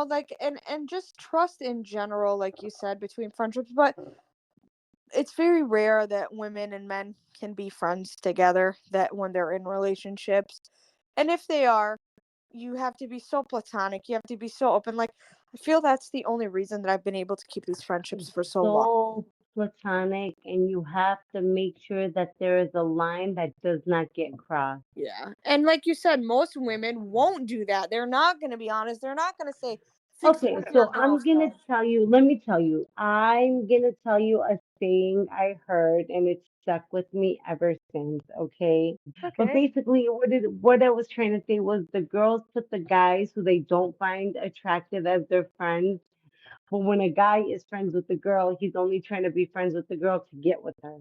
like and just trust in general, like you said, between friendships. But it's very rare that women and men can be friends together that when they're in relationships. And if they are, you have to be so platonic. You have to be so open. Like I feel that's the only reason that I've been able to keep these friendships for so long. So platonic, and you have to make sure that there is a line that does not get crossed. Yeah. And like you said, most women won't do that. They're not going to be honest. They're not going to say fix it Okay, with your so I'm gonna girlfriend. tell you, let me tell you, I'm gonna tell you a saying I heard and it stuck with me ever since, okay? But Okay. basically what I was trying to say was the girls put the guys who they don't find attractive as their friends. But when a guy is friends with the girl, he's only trying to be friends with the girl to get with her.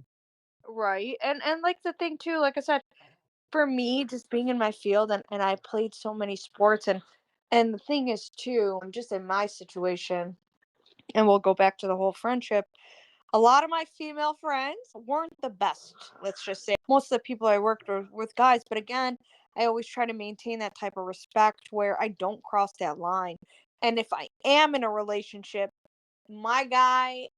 Right. And like the thing too, like I said, for me, just being in my field and I played so many sports and the thing is too, just in my situation, and we'll go back to the whole friendship. A lot of my female friends weren't the best. Let's just say most of the people I worked with guys, but again, I always try to maintain that type of respect where I don't cross that line. And if I am in a relationship, my guy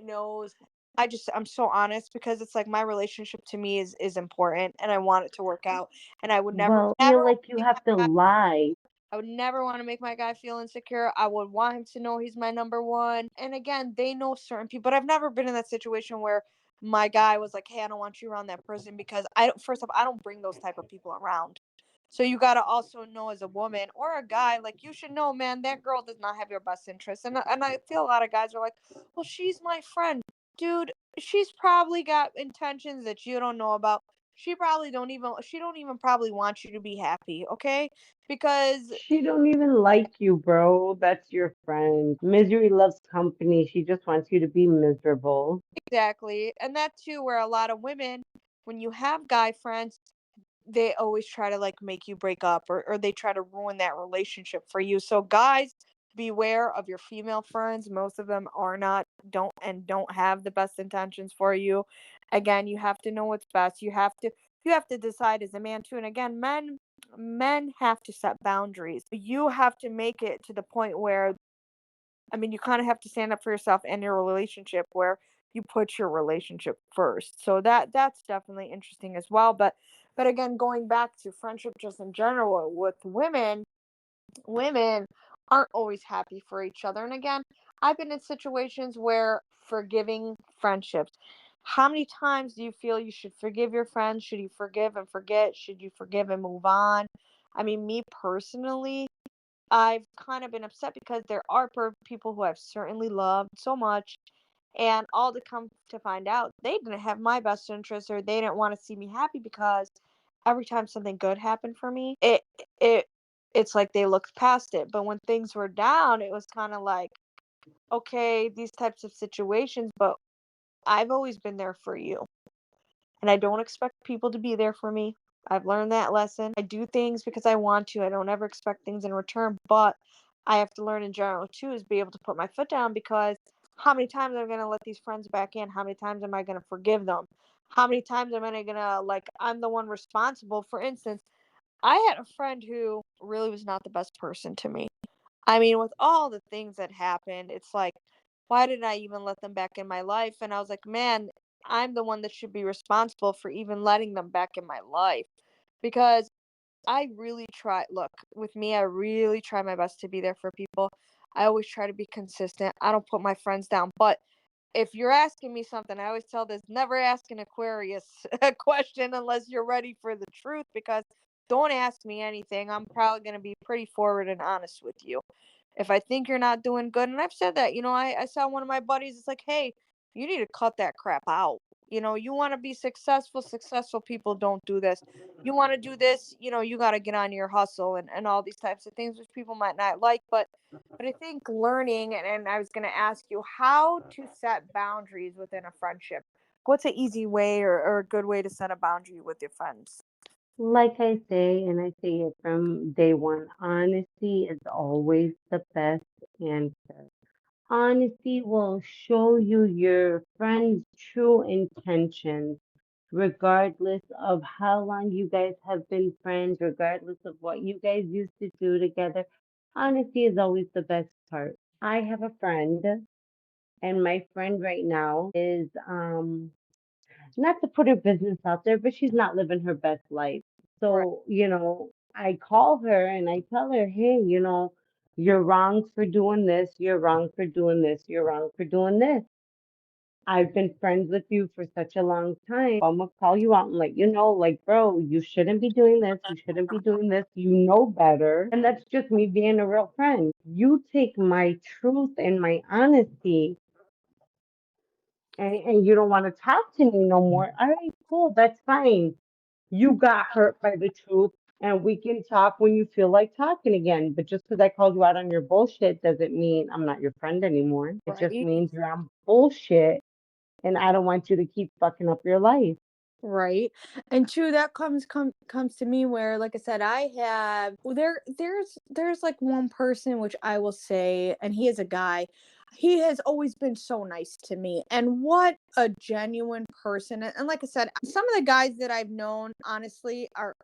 knows. I'm so honest because it's like my relationship to me is important and I want it to work out. And I would never Well, never feel want like to you make have to my lie. I would never want to make my guy feel insecure. I would want him to know he's my number one. And again, they know certain people, but I've never been in that situation where my guy was like, "Hey, I don't want you around that person because I don't, first off, I don't bring those type of people around." So you got to also know as a woman or a guy, like you should know, man, that girl does not have your best interest. And I feel a lot of guys are like, "Well, she's my friend." Dude, she's probably got intentions that you don't know about. She don't even probably want you to be happy, okay? Because She don't even like you, bro. That's your friend. Misery loves company. She just wants you to be miserable. exactly. And that too where a lot of women, when you have guy friends, they always try to like make you break up, or they try to ruin that relationship for you. So guys, beware of your female friends. Most of them are not don't have the best intentions for you. Again, you have to know what's best. You have to decide as a man too. And again, men have to set boundaries. You have to make it to the point where, I mean, you kind of have to stand up for yourself and your relationship where you put your relationship first. So that's definitely interesting as well. But again, going back to friendship just in general with women, women aren't always happy for each other. And again, I've been in situations where forgiving friendships. How many times do you feel you should forgive your friends? Should you forgive and forget? Should you forgive and move on? I mean, me personally, I've kind of been upset because there are people who I've certainly loved so much, and all to come to find out, they didn't have my best interest, or they didn't want to see me happy because every time something good happened for me, it it's like they looked past it. But when things were down, it was kind of like, okay, these types of situations, but I've always been there for you. And I don't expect people to be there for me. I've learned that lesson. I do things because I want to. I don't ever expect things in return, but I have to learn in general too is be able to put my foot down because how many times am I going to let these friends back in? How many times am I going to forgive them? How many times am I going to, like, I'm the one responsible? For instance, I had a friend who really was not the best person to me. I mean, with all the things that happened, it's like, why did I even let them back in my life? And I was like, man, I'm the one that should be responsible for even letting them back in my life. Because I really try, look, with me, I really try my best to be there for people. I always try to be consistent. I don't put my friends down. But if you're asking me something, I always tell this, never ask an Aquarius a question unless you're ready for the truth, because don't ask me anything. I'm probably going to be pretty forward and honest with you. If I think you're not doing good, and I've said that, I saw one of my buddies, it's like, hey, you need to cut that crap out. You want to be successful, successful people don't do this. You want to do this, you got to get on your hustle, and all these types of things, which people might not like. But I think learning, and I was going to ask you how to set boundaries within a friendship. What's an easy way, or a good way to set a boundary with your friends? Like I say, and I say it from day one, honesty is always the best answer. Honesty will show you your friend's true intentions, regardless of how long you guys have been friends, regardless of what you guys used to do together. Honesty is always the best part. I have a friend, and my friend right now is not to put her business out there, but she's not living her best life. Right, So, I call her and I tell her, hey, you're wrong for doing this. You're wrong for doing this. You're wrong for doing this. I've been friends with you for such a long time. I'm gonna call you out and let you know, like, bro, you shouldn't be doing this. You shouldn't be doing this. You know better. And that's just me being a real friend. You take my truth and my honesty and you don't want to talk to me no more. All right, cool. That's fine. You got hurt by the truth, and we can talk when you feel like talking again. But just because I called you out on your bullshit doesn't mean I'm not your friend anymore. It just right. means you're on bullshit, and I don't want you to keep fucking up your life. Right. And two, that comes to me where, like I said, I have well, there's like one person which I will say, and he is a guy. He has always been so nice to me. And what a genuine person. And like I said, some of the guys that I've known, honestly, are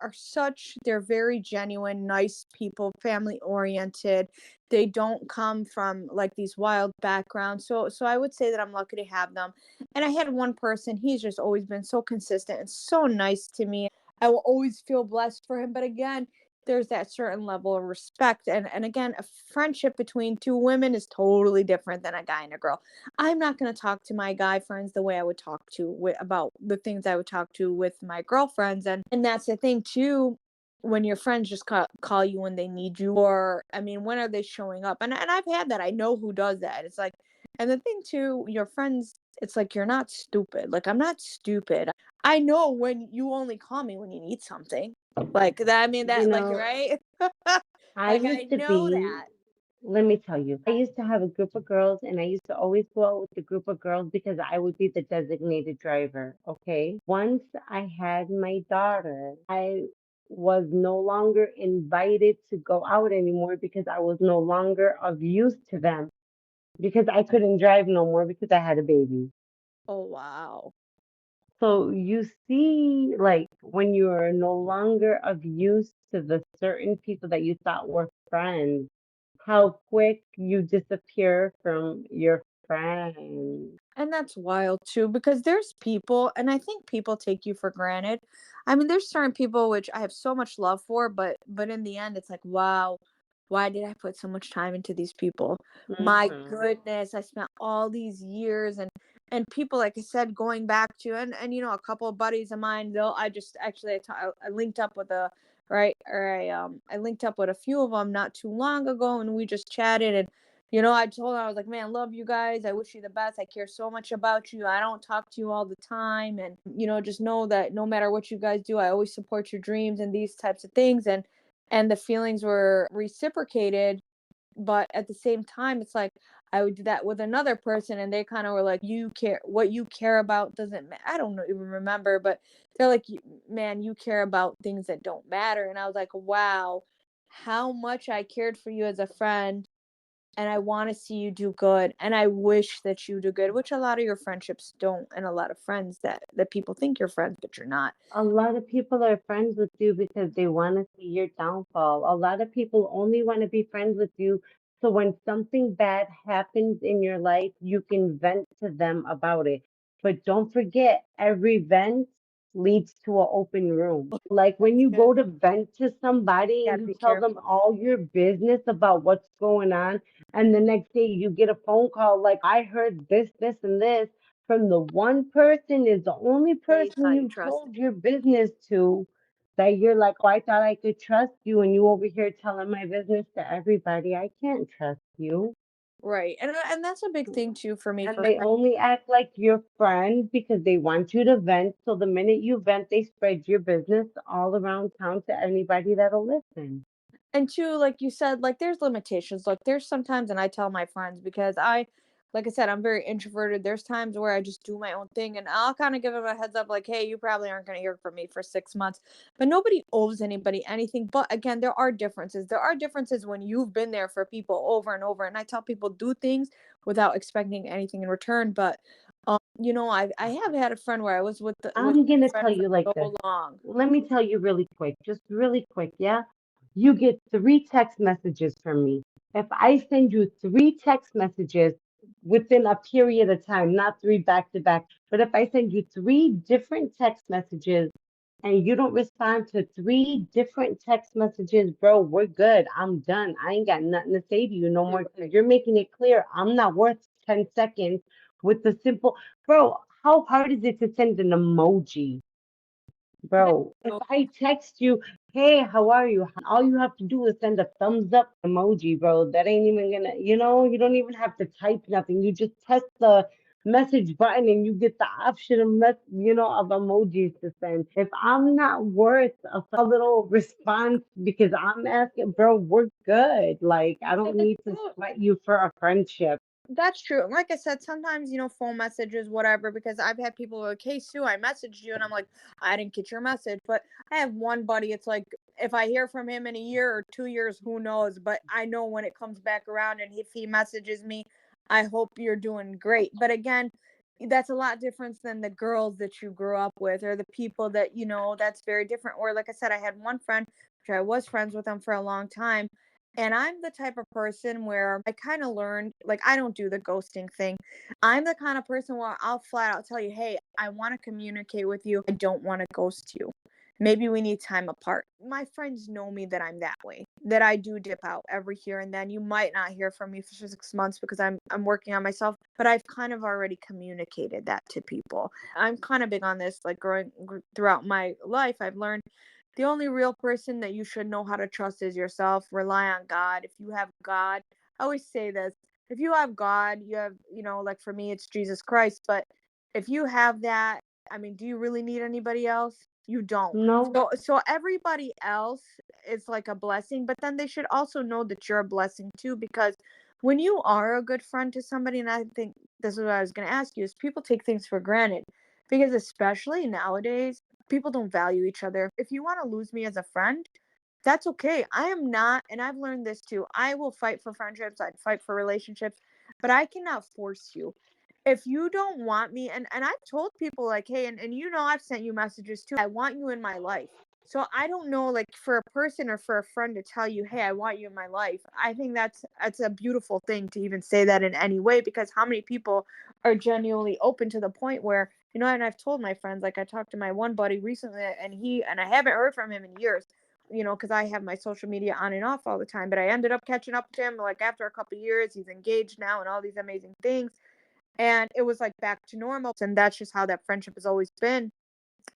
they're very genuine, nice people, family oriented. They don't come from like these wild backgrounds. So I would say that I'm lucky to have them. And I had one person, he's just always been so consistent and so nice to me. I will always feel blessed for him. But again, there's that certain level of respect. And again, a friendship between two women is totally different than a guy and a girl. I'm not going to talk to my guy friends the way I would talk to about the things I would talk to with my girlfriends. And that's the thing too, when your friends just call you when they need you, or I mean, when are they showing up? And I've had that. I know who does that. It's like, and the thing too, your friends, it's like you're not stupid. Like I'm not stupid. I know when you only call me when you need something. Like that, I mean You that, like, know, right? I Like I used to know be, that. let me tell you, I used to have a group of girls and I used to always go out with the group of girls because I would be the designated driver. Okay. Once I had my daughter, I was no longer invited to go out anymore because I was no longer of use to them because I couldn't drive no more because I had a baby. Oh wow. So you see, like when you're no longer of use to the certain people that you thought were friends, how quick you disappear from your friends. And that's wild too, because there's people, and I think people take you for granted. I mean, there's certain people which I have so much love for, but in the end, it's like, wow, why did I put so much time into these people? My Hmm. goodness, I spent all these years, and people, like I said, going back to, and a couple of buddies of mine, though, I just actually I linked up with a right, or I linked up with a few of them not too long ago, and we just chatted. And I told her, I was like, man, love you guys. I wish you the best. I care so much about you. I don't talk to you all the time. And, just know that no matter what you guys do, I always support your dreams and these types of things. And the feelings were reciprocated. But at the same time, it's like I would do that with another person, and they kind of were like, you care, what you care about doesn't matter. I don't know, even remember, but they're like, man, you care about things that don't matter. And I was like, wow, how much I cared for you as a friend, and I want to see you do good, and I wish that you do good, which a lot of your friendships don't, and a lot of friends that people think you're friends but you're not. A lot of people are friends with you because they want to see your downfall. A lot of people only want to be friends with you so when something bad happens in your life, you can vent to them about it. But don't forget, every vent leads to an open room. Like when you Yeah, go to vent to somebody and gotta you be tell them careful. all your business about what's going on, and the next day you get a phone call like, I heard this, this, and this from the one person is the only That you person thought you you trusted. told your business to that you're like, oh, I thought I could trust you, and you over here telling my business to everybody. I can't trust you. Right. And that's a big thing too for me And for they friends. only act like your friend because they want you to vent. So the minute you vent, they spread your business all around town to anybody that'll listen. And two, like you said, like there's limitations. Like there's sometimes, and I tell my friends, because like I said, I'm very introverted. There's times where I just do my own thing, and I'll kind of give them a heads up, like, hey, you probably aren't going to hear from me for 6 months. But nobody owes anybody anything. But again, there are differences. There are differences when you've been there for people over and over. And I tell people, do things without expecting anything in return. But I have had a friend where I was with I'm a gonna friend tell for you like this. so long. Let me tell you really quick, just really quick, yeah? You get 3 text messages from me. If I send you 3 text messages within a period of time, not 3 back to back, but if I send you 3 different text messages and you don't respond to 3 different text messages, bro, we're good. I'm done. I ain't got nothing to say to you no more because you're making it clear I'm not worth 10 seconds with the simple, bro, how hard is it to send an emoji? Bro, if I text you, hey, how are you? All you have to do is send a thumbs up emoji, bro. That ain't even gonna, you don't even have to type nothing. You just press the message button and you get the option of, of emojis to send. If I'm not worth a little response because I'm asking, bro, we're good. Like, I don't need to sweat you for a friendship. That's true. And like I said, sometimes, phone messages, whatever, because I've had people like, hey, Sue, I messaged you. And I'm like, I didn't get your message. But I have one buddy, it's like, if I hear from him in a year or 2 years, who knows? But I know when it comes back around, and if he messages me, I hope you're doing great. But again, that's a lot different than the girls that you grew up with, or the people that, that's very different. Or like I said, I had one friend, which I was friends with him for a long time, and I'm the type of person where I kind of learned, like, I don't do the ghosting thing. I'm the kind of person where I'll flat out tell you, hey, I want to communicate with you. I don't want to ghost you. Maybe we need time apart. My friends know me that I'm that way, that I do dip out every here and then. You might not hear from me for 6 months because I'm working on myself, but I've kind of already communicated that to people. I'm kind of big on this, like throughout my life, I've learned the only real person that you should know how to trust is yourself. Rely on God. If you have God, I always say this, if you have God, you have, like for me, it's Jesus Christ. But if you have that, I mean, do you really need anybody else? You don't. No, So everybody else is like a blessing, but then they should also know that you're a blessing too, because when you are a good friend to somebody, and I think this is what I was going to ask you, is people take things for granted, because especially nowadays, people don't value each other. If you want to lose me as a friend, that's okay. I am not, and I've learned this too. I will fight for friendships, I'd fight for relationships, but I cannot force you. If you don't want me, and I've told people like, hey, and I've sent you messages too. I want you in my life. So I don't know, like for a person or for a friend to tell you, hey, I want you in my life. I think that's a beautiful thing to even say that in any way, because how many people are genuinely open to the point where, and I've told my friends, like I talked to my one buddy recently, and I haven't heard from him in years, because I have my social media on and off all the time, but I ended up catching up to him like after a couple years. He's engaged now and all these amazing things, and it was like back to normal, and that's just how that friendship has always been.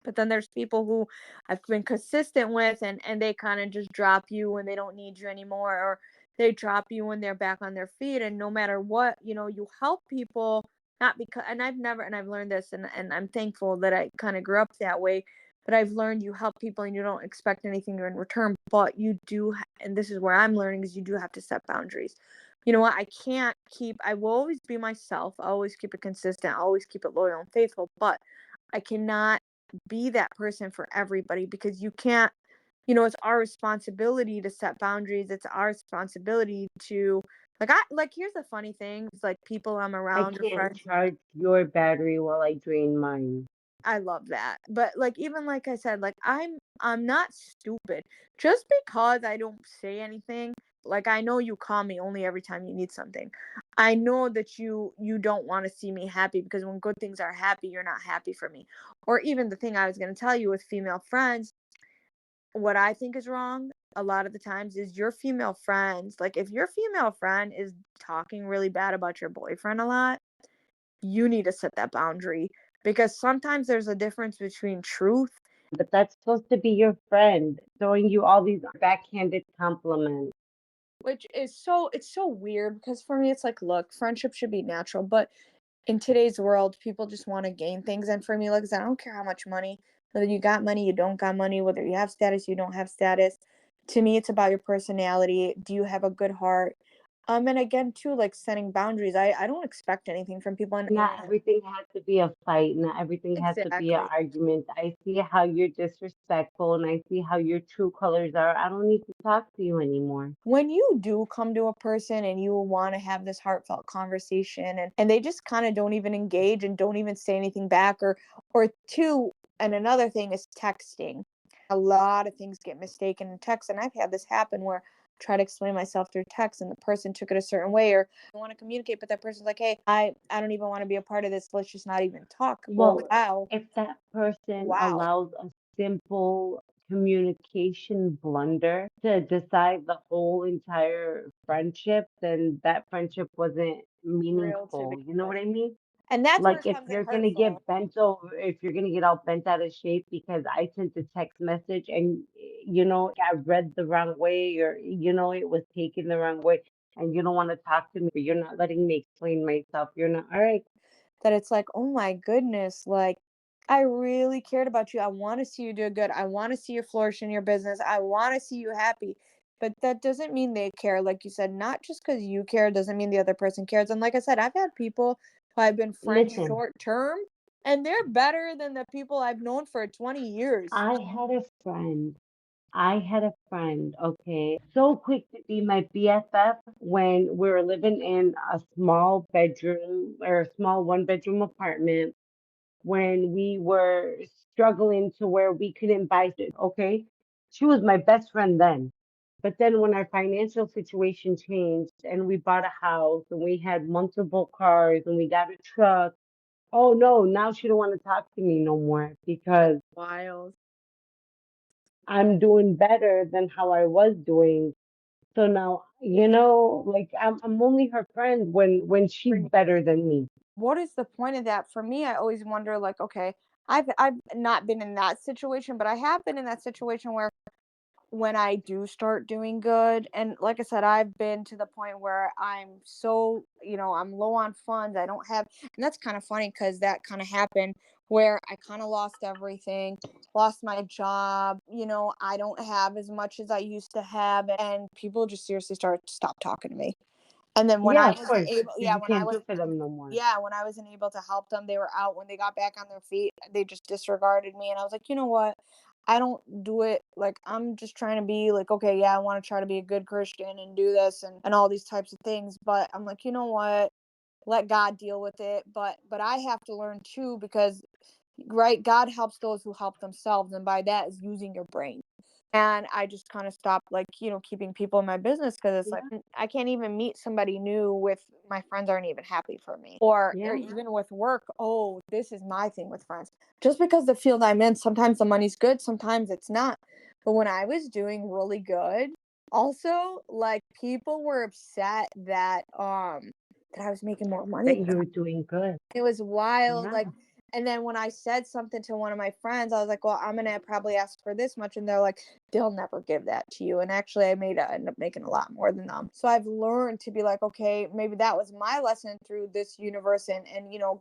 But then there's people who I've been consistent with, and they kind of just drop you when they don't need you anymore, or they drop you when they're back on their feet. And no matter what, you help people, not because, and I've learned this, and I'm thankful that I kind of grew up that way. But I've learned you help people and you don't expect anything in return, but you do, and this is where I'm learning, is you do have to set boundaries. You know what? I will always be myself. I always keep it consistent. I always keep it loyal and faithful, but I cannot be that person for everybody, because you can't, it's our responsibility to set boundaries. It's our responsibility to, here's the funny thing. It's like people I'm I around or can't friends. charge your battery while I drain mine. I love that. But like even like I said, like I'm not stupid. Just because I don't say anything, like I know you call me only every time you need something. I know that you don't want to see me happy, because when good things are happy, you're not happy for me. Or even the thing I was going to tell you with female friends, what I think is wrong a lot of the times is your female friends, like if your female friend is talking really bad about your boyfriend a lot, you need to set that boundary, because sometimes there's a difference between truth, But that's supposed to be your friend, throwing you all these backhanded compliments. which is it's so weird, because for me it's like, look, friendship should be natural, but in today's world, people just want to gain things. And for me, like I said, I don't care how much money, whether you got money, you don't got money, whether you have status, you don't have status. To me, it's about your personality. Do you have a good heart? And again, too, like setting boundaries. I don't expect anything from people. Not everything has to be a fight. Not everything has to be an Exactly. argument. I see how you're disrespectful and I see how your true colors are. I don't need to talk to you anymore. When you do come to a person and you want to have this heartfelt conversation, and they just kind of don't even engage and don't even say anything back, or two, and another thing is texting. A lot of things get mistaken in text, and I've had this happen where I try to explain myself through text and the person took it a certain way, or I want to communicate, but that person's like, hey, I don't even want to be a part of this, let's just not even talk. Well, Well, wow. if that person Wow. allows a simple communication blunder to decide the whole entire friendship, then that friendship wasn't Real to meaningful. You know begin with. what I mean? And that's where Like it if comes in you're gonna hurtful. get bent over, if you're gonna get all bent out of shape because I sent a text message and I read the wrong way or it was taken the wrong way and you don't want to talk to me, you're not letting me explain myself. You're not all right. That it's like, "Oh my goodness, like, I really cared about you. I wanna see you do good. I wanna see you flourish in your business. I wanna see you happy." But that doesn't mean they care, like you said, not just because you care doesn't mean the other person cares, and like I said, I've had people who I've been friends Listen, short term, and they're better than the people I've known for 20 years. I had a friend. I had a friend, okay, so quick to be my BFF when we were living in a small bedroom or a small one-bedroom apartment when we were struggling to where we couldn't buy it, okay? She was my best friend then. But then when our financial situation changed and we bought a house and we had multiple cars and we got a truck, oh no, now she don't want to talk to me no more That's because wild. I'm doing better than how I was doing. So now, like I'm only her friend when she's better than me. What is the point of that? For me, I always wonder, like, okay, I've not been in that situation, but I have been in that situation where when I do start doing good, and like I said, I've been to the point where I'm so, I'm low on funds. I don't have, and that's kind of funny because that kind of happened where I kind of lost everything, lost my job. I don't have as much as I used to have, and people just seriously started to stop talking to me. And then when Yeah, I of wasn't course, able, because yeah, you when I can't was, do for them no more. yeah, when I wasn't able to help them, they were out. When they got back on their feet, they just disregarded me. And I was like, you know what? I don't do it like I'm just trying to be like, okay, yeah, I want to try to be a good Christian and do this and all these types of things. But I'm like, you know what? Let God deal with it. But I have to learn too because right, God helps those who help themselves, and by that is using your brain. And I just kind of stopped, like, keeping people in my business because it's like Yeah, I can't even meet somebody new with my friends aren't even happy for me. Or yeah, even with work. Oh, this is my thing with friends. Just because the field I'm in, sometimes the money's good, sometimes it's not. But when I was doing really good, also, like, people were upset that I was making more money that than you're doing good. it was wild, Yeah, like, and then when I said something to one of my friends, I was like, "Well, I'm gonna probably ask for this much," and they're like, "They'll never give that to you." And actually, I ended up making a lot more than them. So I've learned to be like, okay, maybe that was my lesson through this universe, and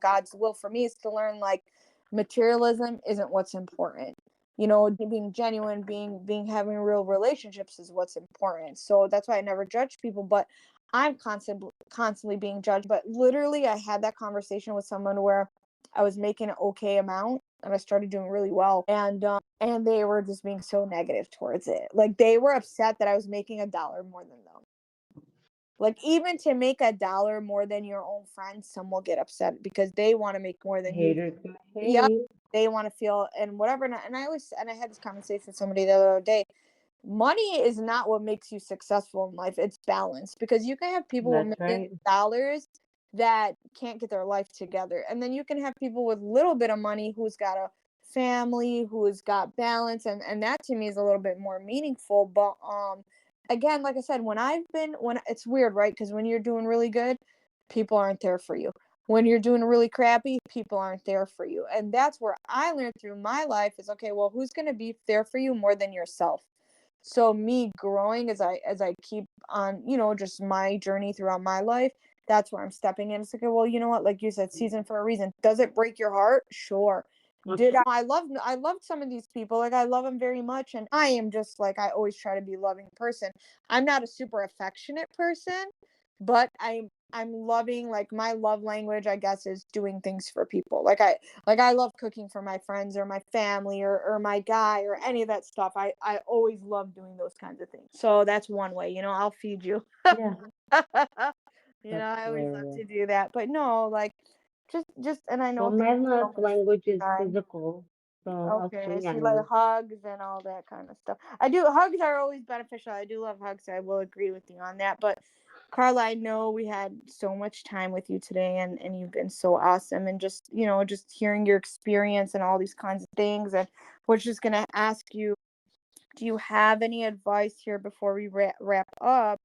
God's will for me is to learn like materialism isn't what's important. Being genuine, being having real relationships is what's important. So that's why I never judge people, but I'm constantly being judged. But literally, I had that conversation with someone where I was making an okay amount and I started doing really well. And they were just being so negative towards it. Like they were upset that I was making $1 more than them. Like even to make $1 more than your own friends, some will get upset because they want to make more than you. haters gonna Yep. hate. They want to feel and whatever. And I had this conversation with somebody the other day. Money is not what makes you successful in life. It's balance because you can have people with That's millions right. of dollars that can't get their life together. And then you can have people with little bit of money who's got a family, who's got balance, and that to me is a little bit more meaningful. But again, like I said, when it's weird, right? Because when you're doing really good, people aren't there for you. When you're doing really crappy, people aren't there for you. And that's where I learned through my life is okay, well, who's going to be there for you more than yourself? So me growing as I keep on, just my journey throughout my life, that's where I'm stepping in. It's like, well, you know what? Like you said, season for a reason. Does it break your heart? Sure. Did I loved some of these people. Like I love them very much. And I am just like I always try to be a loving person. I'm not a super affectionate person, but I'm loving, like my love language, I guess, is doing things for people. Like I love cooking for my friends or my family or my guy or any of that stuff. I always love doing those kinds of things. So that's one way, I'll feed you. Yeah, that's I always love hilarious. to do that. But no, like just and I Well, know thank my you so love much for language is your time. physical, so I'll Okay, show so you like you. hugs and all that kind of stuff. I do hugs are always beneficial. I do love hugs. So I will agree with you on that. But Carla, I know we had so much time with you today and you've been so awesome and just hearing your experience and all these kinds of things and we're just gonna ask you, do you have any advice here before we wrap up?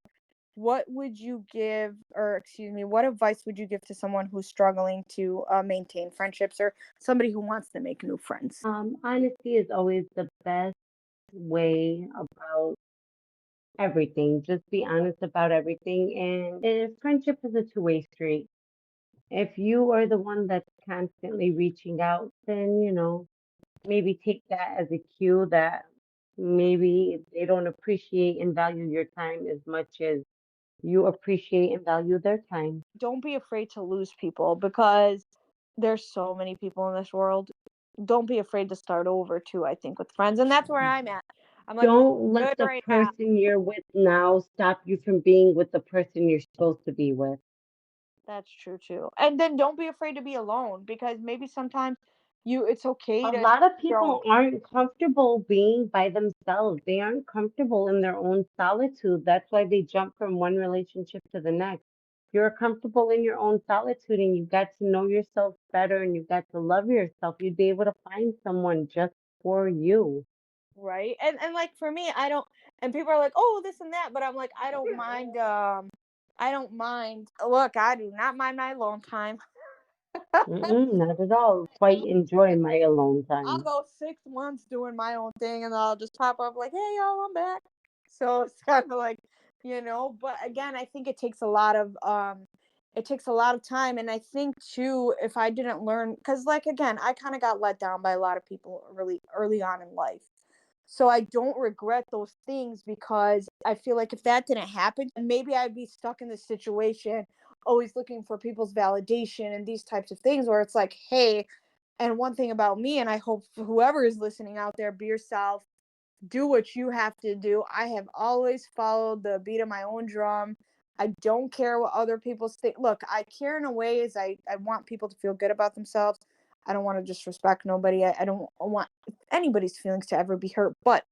What would you give, or excuse me, what advice would you give to someone who's struggling to maintain friendships or somebody who wants to make new friends? Honesty is always the best way about everything. Just be honest about everything. And if friendship is a two-way street, if you are the one that's constantly reaching out, then, maybe take that as a cue that maybe they don't appreciate and value your time as much as you appreciate and value their time. Don't be afraid to lose people because there's so many people in this world. Don't be afraid to start over too, I think, with friends. And that's where I'm at. I'm like, this Don't is let good the right now. person you're with now stop you from being with the person you're supposed to be with. That's true too. And then don't be afraid to be alone because maybe sometimes it's okay A to lot of your own. people aren't comfortable being by themselves. They aren't comfortable in their own solitude. That's why they jump from one relationship to the next. You're comfortable in your own solitude and you got to know yourself better and you got to love yourself. You'd be able to find someone just for you. right? And like for me, I don't, and people are like, oh, this and that, but I'm like, I don't mind. Look, I do not mind my alone time. Mm-mm, not at all. Quite enjoy my alone I'll time. go 6 months doing my own thing, and then I'll just pop up like, hey, y'all, I'm back. So it's kind of like, but again, I think it takes a lot of time. And I think too, if I didn't learn, because like again, I kind of got let down by a lot of people really early on in life. So I don't regret those things because I feel like if that didn't happen, maybe I'd be stuck in this situation, always looking for people's validation and these types of things where it's like, hey, and one thing about me, and I hope whoever is listening out there, be yourself, do what you have to do. I have always followed the beat of my own drum. I don't care what other people think. Look, I care in a way is I want people to feel good about themselves. I don't want to disrespect nobody. I don't want anybody's feelings to ever be hurt, but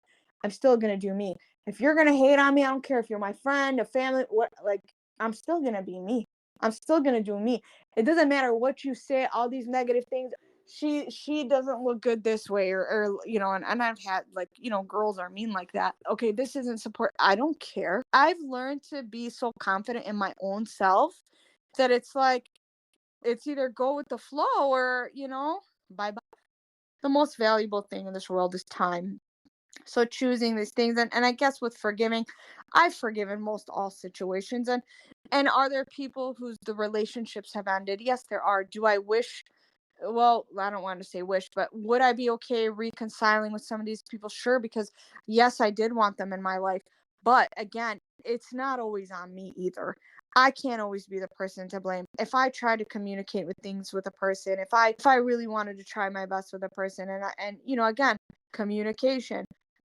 I'm still gonna do me. If you're gonna hate on me, I don't care if you're my friend, a family, what like I'm still gonna be me. I'm still gonna do me. It doesn't matter what you say, all these negative things. She doesn't look good this way, or and I've had like, girls are mean like that. Okay, this isn't support. I don't care. I've learned to be so confident in my own self that it's like it's either go with the flow or, bye bye. The most valuable thing in this world is time. So choosing these things, and I guess with forgiving, I've forgiven most all situations. And are there people whose the relationships have ended? Yes, there are. Do I wish, well, I don't want to say wish, but would I be okay reconciling with some of these people? Sure, because yes, I did want them in my life. But again, it's not always on me either. I can't always be the person to blame. If I try to communicate with things with a person, if I really wanted to try my best with a person, and again, communication.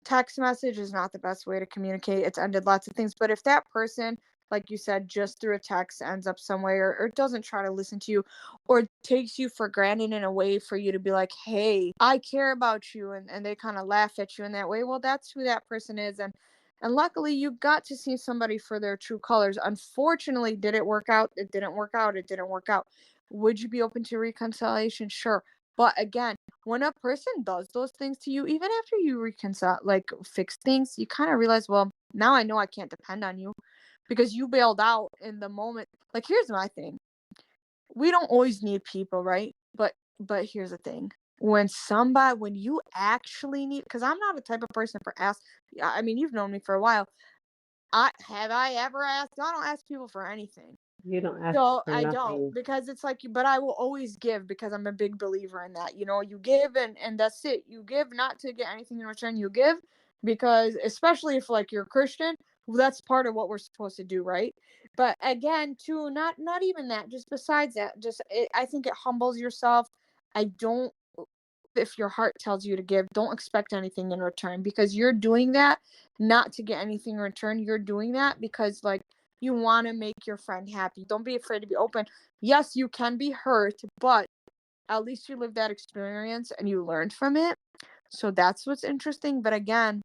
Text message is not the best way to communicate. It's ended lots of things. But if that person, like you said, just through a text ends up somewhere, or doesn't try to listen to you, or takes you for granted in a way for you to be like, hey, I care about you, and they kind of laugh at you in that way, well, that's who that person is. And luckily you got to see somebody for their true colors. Unfortunately, did it work out? It didn't work out. It didn't work out. Would you be open to reconciliation? Sure. But again, when a person does those things to you, even after you reconcile, like fix things, you kind of realize, well, now I know I can't depend on you because you bailed out in the moment. Like, here's my thing: we don't always need people, right? But here's the thing: when you actually need, because I'm not the type of person for ask. I mean, you've known me for a while. I ever asked? I don't ask people for anything. You don't ask So for I don't, nothing. because it's like, but I will always give because I'm a big believer in that. You give, and that's it. You give not to get anything in return. You give because, especially if like you're Christian, well, that's part of what we're supposed to do, right? But again, too, not even that. Just besides that, I think it humbles yourself. I don't. If your heart tells you to give, don't expect anything in return, because you're doing that not to get anything in return. You're doing that because like you want to make your friend happy. Don't be afraid to be open. Yes, you can be hurt, but at least you lived that experience and you learned from it. So that's what's interesting. But again,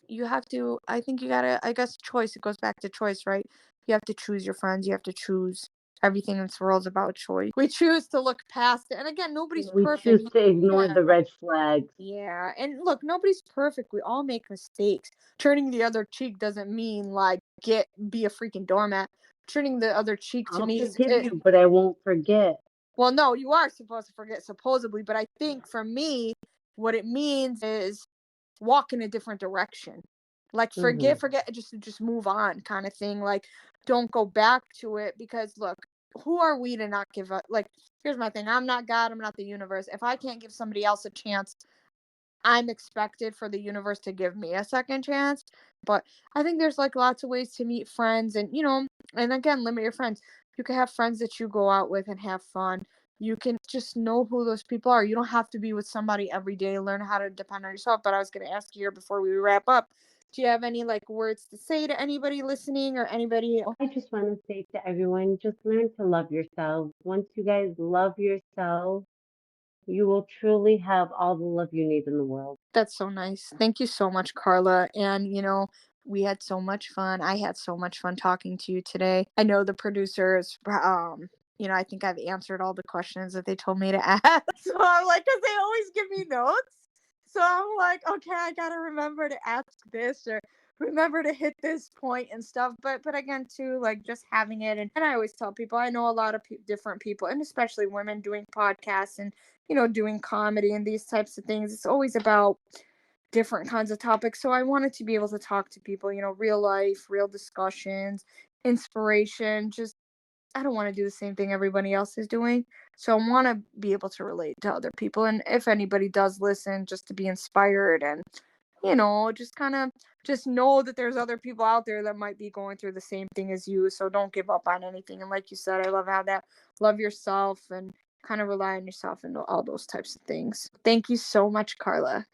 you have to, I think you gotta, I guess, choice. It goes back to choice, right? You have to choose your friends. You have to choose. Everything in this world is about choice. We choose to look past it. And again, nobody's We perfect. choose to ignore Yeah. the red flags. Yeah, and look, nobody's perfect. We all make mistakes. Turning the other cheek doesn't mean like be a freaking doormat. Turning the other cheek to I'll me is forgive it. you, but I won't forget. Well, no, you are supposed to forget supposedly, but I think for me, what it means is walk in a different direction. Like Hmm. forget, just move on, kind of thing. Like don't go back to it, because look, who are we to not give up? Like, here's my thing: I'm not God. I'm not the universe. If I can't give somebody else a chance, I'm expected for the universe to give me a second chance. But I think there's like lots of ways to meet friends, and and again, limit your friends. You can have friends that you go out with and have fun. You can just know who those people are. You don't have to be with somebody every day. Learn how to depend on yourself. But I was going to ask you here before we wrap up, do you have any like words to say to anybody listening, or anybody? I just want to say to everyone, just learn to love yourselves. Once you guys love yourself, you will truly have all the love you need in the world. That's so nice. Thank you so much, Carla. And, we had so much fun. I had so much fun talking to you today. I know the producers, I think I've answered all the questions that they told me to ask. So I'm like, because they always give me notes. So I'm like, okay, I gotta remember to ask this or remember to hit this point and stuff. But again, too, like just having it, and I always tell people I know a lot of different people, and especially women doing podcasts and doing comedy and these types of things. It's always about different kinds of topics. So I wanted to be able to talk to people, real life, real discussions, inspiration, just I don't want to do the same thing everybody else is doing. So I want to be able to relate to other people. And if anybody does listen, just to be inspired and, just kind of just know that there's other people out there that might be going through the same thing as you. So don't give up on anything. And like you said, I love how that love yourself and kind of rely on yourself and all those types of things. Thank you so much, Carla.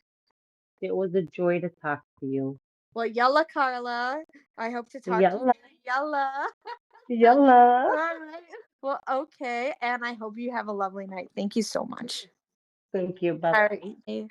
It was a joy to talk to you. Well, yalla, Carla. I hope to talk to you Yalla, later. Yalla. yalla. All right. Well, okay. And I hope you have a lovely night. Thank you so much. Thank you. Bye All bye. right.